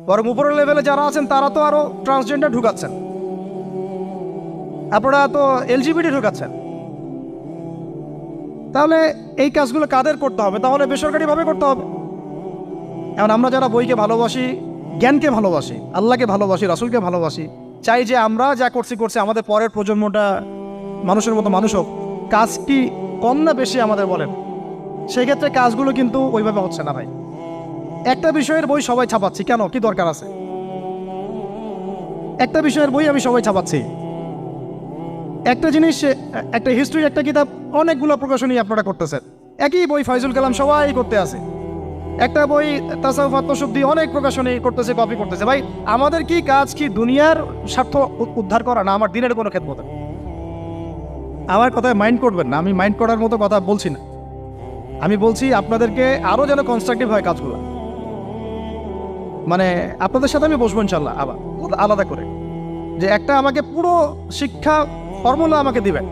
বরং উপরের লেভেলে যারা আছেন তারা তো আরও ট্রান্সজেন্ডার ঢুকাচ্ছেন, আপনারা তো এলজিবিটি ঢুকাচ্ছেন। তাহলে এই কাজগুলো কাদের করতে হবে? তাহলে বেসরকারিভাবে করতে হবে। এখন আমরা যারা বইকে ভালোবাসি, জ্ঞানকে ভালোবাসি, আল্লাহকে ভালোবাসি, রাসূলকে ভালোবাসি, চাই যে আমরা যা করছি আমাদের পরের প্রজন্মটা মানুষের মতো মানুষ হোক। কাজ কি কম না বেশি আমাদের বলেন? সেই ক্ষেত্রে কাজগুলো কিন্তু ওইভাবে হচ্ছে না ভাই। একটা বিষয়ের বই সবাই ছাপাচ্ছি, কেন? কি দরকার আছে? একটা বিষয়ের বই আমি সবাই ছাপাচ্ছি। একটা জিনিস, একটা হিস্ট্রি, একটা কিতাব, অনেকগুলো প্রকাশনী আপনারা করতেছেন। একই বই ফাইজুল কালাম সবাই করতে আছে। একটা বই তাসাউফ আত্মশুদ্ধি, অনেক প্রকাশনী করতেছে, কপি করতেছে। ভাই আমাদের কি কাজ? কি দুনিয়ার স্বার্থ উদ্ধার করা, না আমার দিনের কোনো খেদমত? আমার কথায় মাইন্ড করবেন না, আমি মাইন্ড করার মতো কথা বলছি না। আমি বলছি আপনাদেরকে আরও যেন কনস্ট্রাকটিভ হয় কাজগুলো। মানে আপনাদের সাথে আমি বসবো ইনশাল্লাহ আবার আলাদা করে, যে একটা আমাকে পুরো শিক্ষা ফর্মুলা আমাকে দিবেন,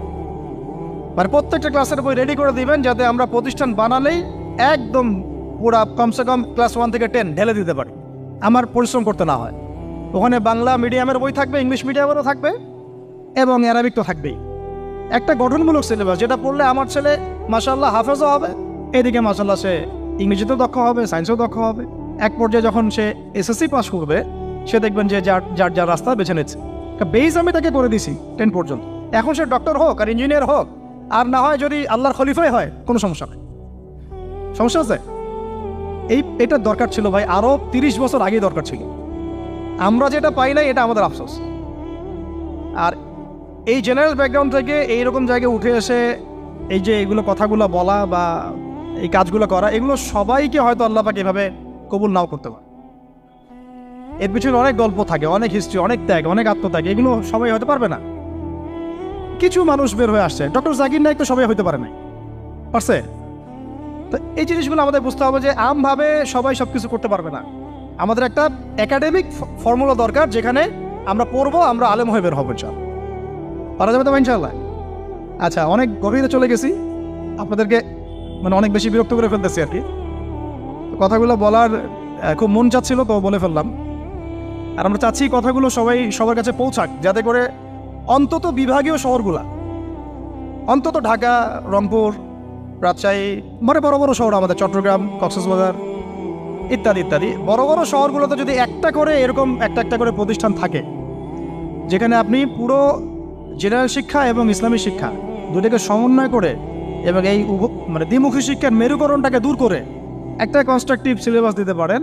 মানে প্রত্যেকটা ক্লাসের বই রেডি করে দিবেন, যাতে আমরা প্রতিষ্ঠান বানালেই একদম পুরা কমসে কম ক্লাস 1 থেকে 10 ঢেলে দিতে পারি, আমার পরিশ্রম করতে না হয়। ওখানে বাংলা মিডিয়ামের বই থাকবে, ইংলিশ মিডিয়ামেরও থাকবে, এবং অ্যারাবিক তো থাকবেই। একটা গঠনমূলক সিলেবাস, যেটা পড়লে আমার ছেলে মাশাআল্লাহ হাফেজও হবে, এদিকে মাশাআল্লাহ সে ইংরেজিতেও দক্ষ হবে, সায়েন্সেও দক্ষ হবে। এক পর্যায়ে যখন সে এসএসসি পাস করবে, সে দেখবেন যে যার রাস্তা বেছে নিচ্ছে। বেস আমি তাকে করে দিছি 10 পর্যন্ত। এখন সে ডক্টর হোক আর ইঞ্জিনিয়ার হোক, আর না হয় যদি আল্লাহর খলিফাই হয়, কোনো সমস্যা নেই। সমস্যা আছে? এটা দরকার ছিল ভাই, আরও 30 বছর আগেই দরকার ছিল। আমরা যেটা পাই নাই, এটা আমাদের আফসোস। আর এই জেনারেল ব্যাকগ্রাউন্ড থেকে এইরকম জায়গায় উঠে এসে এই যে এগুলো কথাগুলো বলা বা এই কাজগুলো করা, এগুলো সবাইকে হয়তো আল্লাহ পাক এভাবে কবুল নাও করতে পারে। এর পিছনে অনেক গল্প থাকে, অনেক হিস্ট্রি, অনেক ত্যাগ, অনেক আত্মত্যাগ, এগুলো সবাই হতে পারবে না। কিছু মানুষ বের হয়ে আসছে, ডক্টর জাকির নাইক তো সবাই হতে পারে নাই, পারছে? তো এই জিনিসগুলো আমাদের বুঝতে হবে যে আমভাবে সবাই সব কিছু করতে পারবে না। আমাদের একটা একাডেমিক ফর্মুলা দরকার, যেখানে আমরা পড়বো, আমরা আলেম হয়ে বের হবো। পারা যাবে তো ইনশাআল্লাহ? আচ্ছা, অনেক গভীরে চলে গেছি, আপনাদেরকে মানে অনেক বেশি বিরক্ত করে ফেলতেছি আর কি। কথাগুলো বলার খুব মন চাচ্ছিল, তো বলে ফেললাম। আর আমরা চাচ্ছি কথাগুলো সবার কাছে পৌঁছাক, যাতে করে অন্তত বিভাগীয় শহরগুলা, অন্তত ঢাকা, রংপুর, রাজশাহী, মানে বড় বড় শহর আমাদের চট্টগ্রাম, কক্সবাজার ইত্যাদি ইত্যাদি বড় বড় শহরগুলোতে যদি একটা করে এরকম একটা করে প্রতিষ্ঠান থাকে, যেখানে আপনি পুরো জেনারেল শিক্ষা এবং ইসলামী শিক্ষা দুটোকে সমন্বয় করে এবং এই মানে দ্বিমুখী শিক্ষার মেরুকরণটাকে দূর করে একটা কনস্ট্রাকটিভ সিলেবাস দিতে পারেন,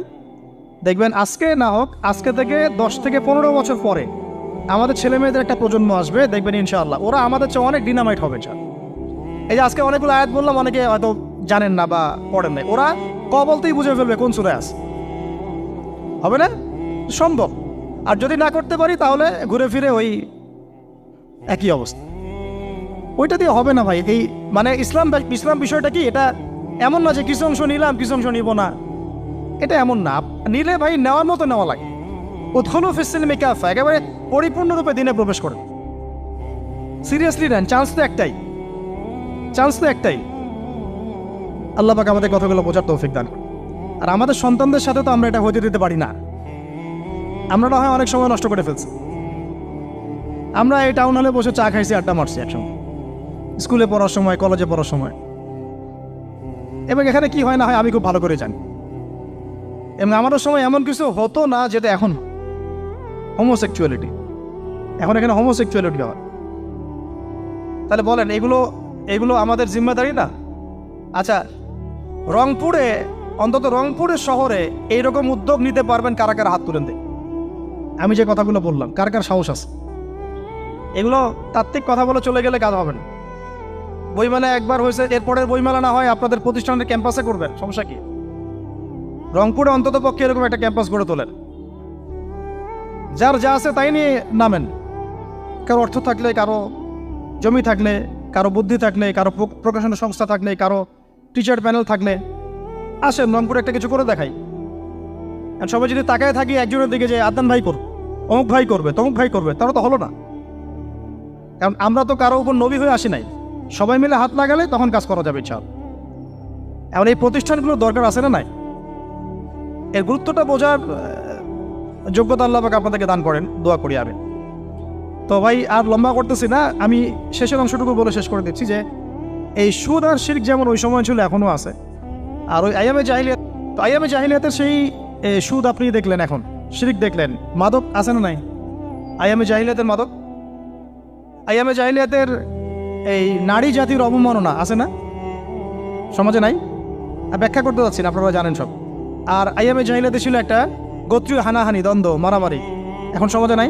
দেখবেন আজকে না হোক, আজকে থেকে 10 থেকে 15 বছর পরে আমাদের ছেলে মেয়েদের একটা প্রজন্ম আসবে, দেখবেন ইনশাআল্লাহ ওরা আমাদের চেয়ে অনেক ডিনামাইট হবে। এই যে আজকে অনেকগুলো আয়াত বললাম, অনেকে হয়তো জানেন না বা পড়েন নাই, ওরা ক বলতেই বুঝে ফেলবে কোন সূরায় আছে। হবে না? সম্ভব। আর যদি না করতে পারি তাহলে ঘুরে ফিরে ওই একই অবস্থা। ওইটা দিয়ে হবে না ভাই। এই মানে ইসলাম বিষয়টা কি, এটা এমন না যে কিছু অংশ নিলাম কিছু অংশ নিব না, এটা এমন না। নিলে ভাই নেওয়ার মতো নেওয়া লাগে। উদখুলু ফিস-সিলমি কাফা, একেবারে পরিপূর্ণরূপে দিনে প্রবেশ করে সিরিয়াসলি নেন। চান্স তো একটাই। আল্লাহ পাক আমাদের কথাগুলো বোঝার তৌফিক দান করুন। আর আমাদের সন্তানদের সাথে তো আমরা এটা হতে দিতে পারি না। আমরা না হয় অনেক সময় নষ্ট করে ফেলছি। আমরা এই টাউন হলে বসে চা খাইছি, আড্ডা মারছি একসঙ্গে, স্কুলে পড়ার সময়, কলেজে পড়ার সময়। এবং এখানে কি হয় না হয় আমি খুব ভালো করে জানি। এবং আমারও সময় এমন কিছু হতো না যেটা এখন হোমোসেক্সুয়ালিটি, এখন এখানে হোমোসেক্সুয়ালিটি হয়। তাহলে বলেন এগুলো আমাদের জিম্মেদারি না? আচ্ছা, রংপুরে, অন্তত রংপুরের শহরে এইরকম উদ্যোগ নিতে পারবেন কারা কারা? হাত তুলেন দেয়। আমি যে কথাগুলো বললাম, কার কার সাহস আছে? এগুলো তাত্ত্বিক কথা বলে চলে গেলে কাজ হবে না। বইমেলা একবার হয়েছে, এরপরের বইমেলা না হয় আপনাদের প্রতিষ্ঠানের ক্যাম্পাসে করবেন, সমস্যা কি? রংপুরে অন্তত পক্ষে এরকম একটা ক্যাম্পাস গড়ে তোলেন। যার যা আছে তাই নিয়ে নামেন। কারো অর্থ থাকলে, কারো জমি থাকলে, কারো বুদ্ধি থাকলে, কারো প্রকাশনা সংস্থা থাকলে, কারো টিচার প্যানেল থাকলে আসেন, রংপুরে একটা কিছু করে দেখাই। আর সবাই যদি তাকায় থাকি একজনের দিকে, যে আদনান ভাই করবে, অমুক ভাই করবে, তমুক ভাই করবে, তারা তো হলো না। কারণ আমরা তো কারো উপর নবী হয়ে আসি নাই। সবাই মিলে হাত লাগালে তখন কাজ করা যাবে ইনশাআল্লাহ। এমন এই প্রতিষ্ঠানগুলোর দরকার আছে না নাই? এর গুরুত্বটা বোঝার যোগ্যতা আল্লাহ পাক আপনাদেরকে দান করেন, দোয়া করি আমি। তো ভাই আর লম্বা করতেছি না, আমি শেষের অংশটুকু বলে শেষ করে দিচ্ছি যে এই সুদ আর শিরক যেমন ওই সময় ছিল এখনও আছে। আর ওই আইয়ামে জাহিলিয়াতের সেই সুদ আপনি দেখলেন, এখন শিরক দেখলেন। মাদক আছে না নাই? আইয়ামে জাহিলিয়াতের মাদক, আইয়ামে জাহিলিয়াতের এই নারী জাতির অবমাননা আছে না সমাজে? নাই? আর ব্যাখ্যা করতে যাচ্ছি না, আপনারা জানেন সব। আর আইয়ামে জাহিলিয়াতে ছিল একটা গোত্রীয় হানাহানি, দ্বন্দ্ব, মারামারি, এখন সমাজে নাই?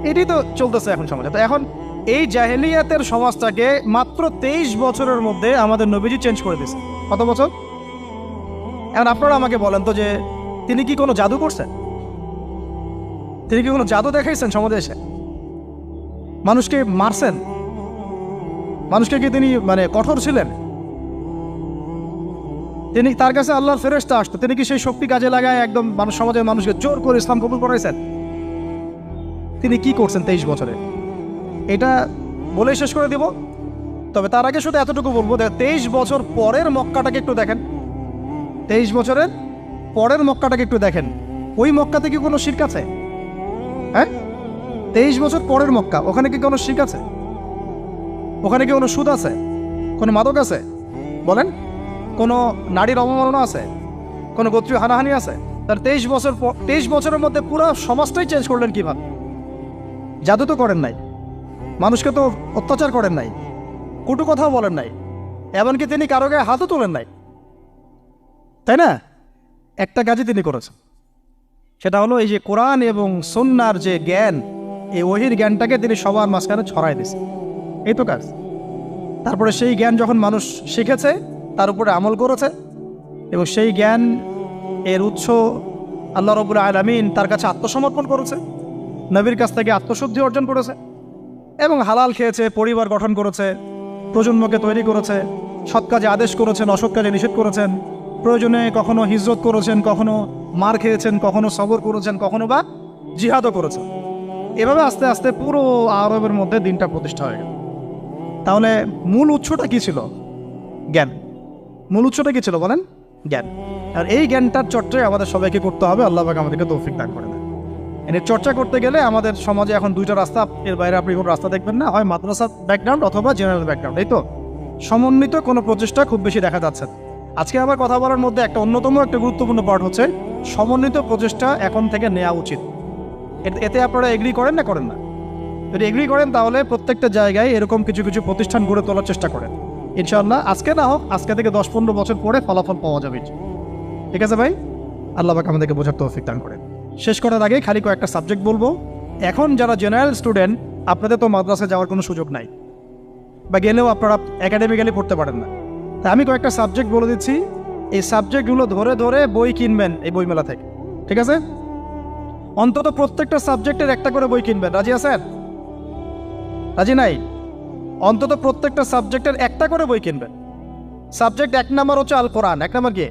এটাই তো চলতেছে এখন সমাজে। তো এখন এই জাহেলিয়াতের সমাজটাকে মাত্র 23 বছরের মধ্যে আমাদের নবীজি চেঞ্জ করে দিয়েছে। কত বছর? এখন আপনারা আমাকে বলেন তো যে তিনি কি কোনো জাদু করছেন? তিনি কি কোনো জাদু দেখাইছেন সমাজে এসে? মানুষকে মারছেন? মানুষকে কি তিনি মানে কঠোর ছিলেন? তিনি, তার কাছে আল্লাহর ফেরেশতা আসতো, তিনি কি সেই শক্তি কাজে লাগায় একদম সমাজের মানুষকে জোর করে ইসলাম কবুল করাইছেন? তিনি কি করছেন 23 বছরে? এটা বলেই শেষ করে দিব। তবে তার আগে শুধু এতটুকু বলবো, 23 বছর পরের মক্কাটাকে একটু দেখেন। 23 বছরের পরের মক্কাটাকে একটু দেখেন। ওই মক্কাতে কি কোনো শিরক আছে? হ্যাঁ, 23 বছর পরের মক্কা, ওখানে কি কোনো শিরক আছে? ওখানে কি কোনো সুদ আছে? কোনো মাদক আছে? বলেন। কোনো নারীর অবমাননা আছে? কোনো গোত্রীয় হানাহানি আছে? তার 23 বছরের মধ্যে পুরো সমাজটাই চেঞ্জ করলেন কিভাবে? জাদু তো করেন নাই, মানুষকে তো অত্যাচার করেন নাই, কটু কথাও বলেন নাই, এমনকি তিনি কারো গায়ে হাতও তোলেন নাই, তাই না? একটা কাজই তিনি করেছেন, সেটা হলো এই যে কোরআন এবং সুন্নাহর যে জ্ঞান, এই ওহীর জ্ঞানটাকে তিনি সবার মাঝখানে ছড়াই দিয়েছেন। এই তো কাজ। তারপরে সেই জ্ঞান যখন মানুষ শিখেছে, তার উপরে আমল করেছে, এবং সেই জ্ঞান এর উৎস আল্লাহ রাব্বুল আলামিন, তার কাছে আত্মসমর্পণ করেছে, নবীর কাছ থেকে আত্মশুদ্ধি অর্জন করেছে, এবং হালাল খেয়েছে, পরিবার গঠন করেছে, প্রজন্মকে তৈরি করেছে, সৎ কাজে আদেশ করেছেন, অসৎ কাজে নিষেধ করেছেন, প্রয়োজনে কখনো হিজরত করেছেন, কখনো মার খেয়েছেন, কখনো সবর করেছেন, কখনো বা জিহাদও করেছেন। এভাবে আস্তে আস্তে পুরো আরবের মধ্যে দিনটা প্রতিষ্ঠা হয়ে গেল। তাহলে মূল উৎসটা কি ছিল? জ্ঞান। মূল উৎসটা কি ছিল বলেন? জ্ঞান। আর এই জ্ঞানটার চর্চায় আমাদের সবাইকে করতে হবে। আল্লাহ পাক আমাদেরকে তৌফিক দান করে দেন। এর চর্চা করতে গেলে আমাদের সমাজে এখন দুইটা রাস্তা, এর বাইরে আপনি কোনো রাস্তা দেখবেন না, হয় মাদ্রাসা ব্যাকগ্রাউন্ড অথবা জেনারেল ব্যাকগ্রাউন্ড, এই তো। সমন্বিত কোনো প্রচেষ্টা খুব বেশি দেখা যাচ্ছে না। আজকে আমার কথা বলার মধ্যে একটা অন্যতম একটা গুরুত্বপূর্ণ পার্ট হচ্ছে সমন্বিত প্রচেষ্টা এখন থেকে নেওয়া উচিত। এতে আপনারা এগ্রি করেন না করেন না? যদি এগ্রি করেন তাহলে প্রত্যেকটা জায়গায় এরকম কিছু কিছু প্রতিষ্ঠান গড়ে তোলার চেষ্টা করেন। ইনশাআল্লাহ আজকে না হোক, আজকে থেকে 10-15 বছর পরে ফলাফল পাওয়া যাবে। ঠিক আছে ভাই? আল্লাহ পাক আমাদেরকে বোঝার তৌফিক দান করেন। শেষ করার আগে খালি কয়েকটা সাবজেক্ট বলবো। এখন যারা জেনারেল স্টুডেন্ট, আপনাদের তো মাদ্রাসায় যাওয়ার কোনো সুযোগ নাই, বা গেলেও আপনারা একাডেমিক্যালি পড়তে পারেন না। তাই আমি কয়েকটা সাবজেক্ট বলে দিচ্ছি, এই সাবজেক্টগুলো ধরে ধরে বই কিনবেন এই বইমেলা থেকে। ঠিক আছে? অন্তত প্রত্যেকটা সাবজেক্টের একটা করে বই কিনবেন। রাজি আছেন? রাজি নাই? অন্তত প্রত্যেকটা সাবজেক্টের একটা করে বই কিনবেন। সাবজেক্ট 1 নাম্বার হচ্ছে আল কোরআন। 1 নাম্বার কি?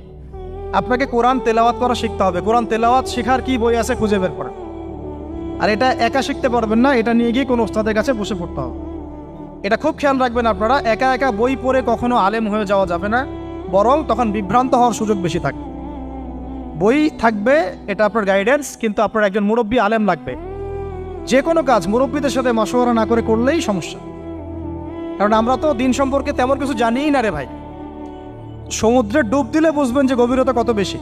আপনাকে কোরআন তেলাওয়াত করা শিখতে হবে। কোরআন তেলাওয়াত শেখার কি বই আছে খুঁজে বের করেন। আর এটা একা শিখতে পারবেন না, এটা নিয়ে গিয়ে কোনো ওস্তাদের কাছে বসে পড়তে হবে। এটা খুব খেয়াল রাখবেন আপনারা, একা একা বই পড়ে কখনো আলেম হয়ে যাওয়া যাবে না, বরং তখন বিভ্রান্ত হওয়ার সুযোগ বেশি থাকে। বই থাকবে, এটা আপনার গাইডেন্স, কিন্তু আপনার একজন মুরব্বী আলেম লাগবে। যে কোনো কাজ মুরব্বীদের সাথে মশওয়ারা না করে করলেই সমস্যা। কারণ আমরা তো দিন সম্পর্কে তেমন কিছু জানিই না রে ভাই। সমুদ্রে ডুব দিলে বুঝবেন যে গভীরতা কত বেশি।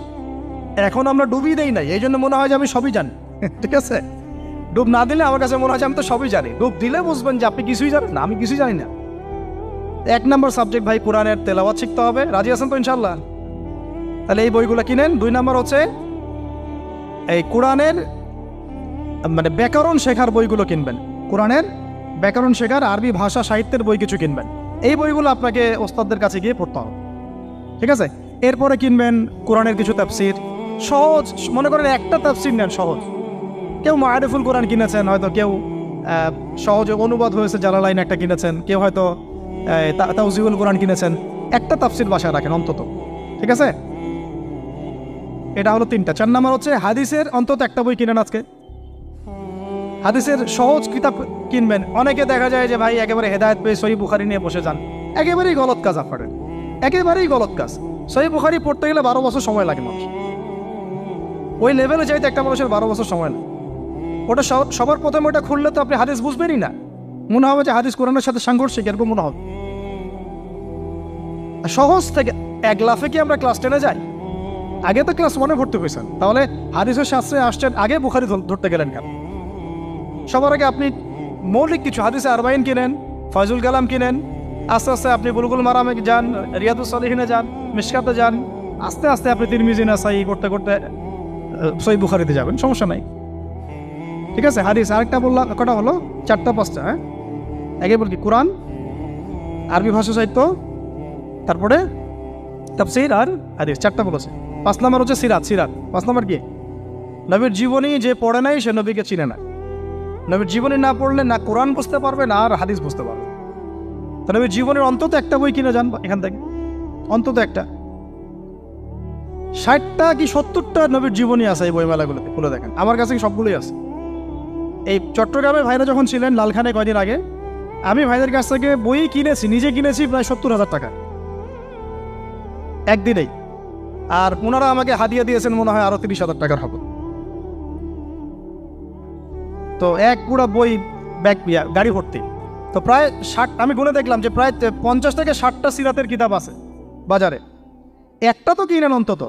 এখন আমরা ডুবই দেই নাই, এই জন্য মনে হয় যে আমি সবই জানি। ঠিক আছে? ডুব না দিলে আমার কাছে মনে হয় যে আমি তো সবই জানি। ডুব দিলে বুঝবেন যে আপনি কিছুই জানেন না, আমি কিছুই জানি না। 1 নাম্বার সাবজেক্ট ভাই কোরআনের তেলাওয়াত শিখতে হবে। রাজি আছেন তো ইনশাল্লাহ? তাহলে এই বইগুলো কিনেন। 2 নাম্বার হচ্ছে এই কোরআনের মানে ব্যাকরণ শেখার বইগুলো কিনবেন। কোরআনের ব্যাকরণ শেখার আরবি ভাষা সাহিত্যের বই কিছু কিনবেন। এই বইগুলো আপনাকে ওস্তাদদের কাছে গিয়ে পড়তে হবে। ঠিক আছে? এরপরে কিনবেন কোরআনের কিছু তাফসির, সহজ। মনে করেন একটা তাফসির নেন সহজ। কেউ মারিফুল কোরআন কিনেছেন, হয়তো কেউ সহজে অনুবাদ হয়েছে জালালাইন একটা কিনেছেন, কেউ হয়তো তাওজিহুল কোরআন কিনেছেন। একটা তাফসির বাসায় রাখেন অন্তত। ঠিক আছে? এটা হলো 3টা। 4 নাম্বার হচ্ছে হাদিসের অন্তত একটা বই কিনেন আজকে। হাদিসের সহজ কিতাব কিনবেন। অনেকে দেখা যায় যে ভাই একেবারে হেদায়েত পেয়ে সহিহ বুখারী নিয়ে বসে যান। একেবারেই গলত কাজ আপনাদের, একেবারেই গলত কাজ। সহিহ বুখারী পড়তে গেলে 12 বছর সময় লাগে মানুষ। ওই লেভেলে যাইতে একটা মানুষের 12 বছর সময় লাগে। ওটা সবার প্রথমে ওটা খুললে তো আপনি হাদিস বুঝবেনই না। মনে হবে যে হাদিস কোরআনের সাথে সাংঘর্ষিক, এরকম মনে হবে। সহজ থেকে 1 লাফে কি আমরা ক্লাস 10-এ যাই? আগে তো ক্লাস 1-এ ভর্তি হয়েছেন, তাহলে হাদিসের শাস্ত্রে আসছেন, আগে বুখারী ধরতে গেলেন কেন? সবার আগে আপনি মৌলিক কিছু হাদিসে আরবাইন কিনেন, ফয়জুল কালাম কিনেন। আস্তে আস্তে আপনি বুলুগুল মারামে যান, রিয়াদুস সালিহিনে যান, মিশকাতে যান। আস্তে আস্তে আপনি তিরমিজি নাসাই করতে করতে সহিহ বুখারীতে যাবেন, সমস্যা নাই। ঠিক আছে? হাদিস আরেকটা বললাম, কটা হলো? 4টা-5টা। হ্যাঁ, আগে বল কি? কোরআন, আরবি ভাষা সাহিত্য, তারপরে তাফসীর আর হাদিস। 4টা বলেছে। 5 নাম্বার হচ্ছে সিরাত। 5 নাম্বার কি? নবীর জীবনী যে পড়ে নাই সে নবীকে চিনে না। নবীর জীবনী না পড়লে না কোরআন বুঝতে পারবে না আর হাদিস বুঝতে পারবে। তো নবীর জীবনের অন্তত একটা বই কিনে যান এখান থেকে, অন্তত একটা। 60টা কি 70টা নবীর জীবনী আছে এই বইমেলাগুলোতে, খুলে দেখেন। আমার কাছে সবগুলোই আছে। এই চট্টগ্রামে ভাইরা যখন ছিলেন লালখানে কয়দিন আগে, আমি ভাইদের কাছ থেকে বই কিনেছি, নিজে কিনেছি প্রায় 70,000 টাকা একদিনেই। আর ওনারা আমাকে হাদিয়া দিয়েছেন মনে হয় আরো 30,000 টাকার হবে। তো এক পুরো বই ব্যাগ গাড়ি ভর্তি। তো প্রায় 60, আমি গুনে দেখলাম যে প্রায় 50 থেকে 60টা সিরাতের কিতাব আছে বাজারে। একটা তো কিনেন, অন্তত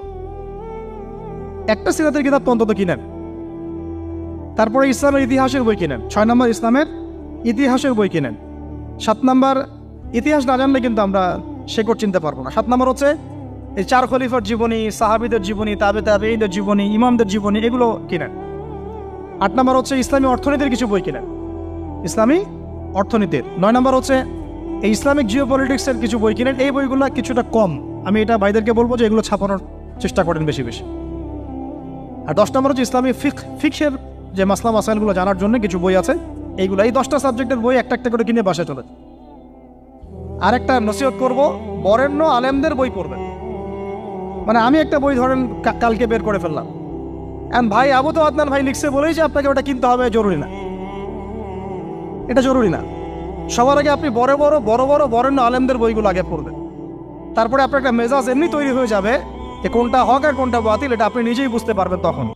একটা সিরাতের কিতাব তো অন্তত কিনেন। তারপরে ইসলামের ইতিহাসের বই কিনেন। 6 নম্বর ইসলামের ইতিহাসের বই কিনেন। 7 নম্বর ইতিহাস না জানলে কিন্তু আমরা শেকড় চিনতে পারবো না। 7 নম্বর হচ্ছে এই 4 খলিফার জীবনী, সাহাবীদের জীবনী, তাবেঈদের জীবনী, ইমামদের জীবনী, এগুলো কিনেন। 8 নম্বর হচ্ছে ইসলামী অর্থনীতির কিছু বই কিনেন, ইসলামী অর্থনীতির। 9 নম্বর হচ্ছে এই ইসলামিক জিওপলিটিক্সের কিছু বই কিনেন। এই বইগুলো কিছুটা কম, আমি এটা ভাইদেরকে বলবো যে এগুলো ছাপানোর চেষ্টা করেন বেশি বেশি। আর 10 নম্বর হচ্ছে ইসলামী ফিকহের যে মাসলা মাসাইলগুলো জানার জন্য কিছু বই আছে, এইগুলো। এই 10টা সাবজেক্টের বই একটা একটা করে কিনে বাসায় চলে। আর একটা নসিহত করবো, বরেণ্য আলেমদের বই পড়বেন। মানে আমি একটা বই ধরেন কালকে বের করে ফেললাম, ভাই আবু তো আদনান ভাই লিখছে বলেই যে আপনাকে ওটা কিনতে হবে জরুরি না, এটা জরুরি না। সবার আগে আপনি বড় বরেণ্য আলেমদের বইগুলো আগে পড়বেন। তারপরে আপনার একটা মেজাজ এমনি তৈরি হয়ে যাবে যে কোনটা হক আর কোনটা বাতিল এটা আপনি নিজেই বুঝতে পারবেন তখন।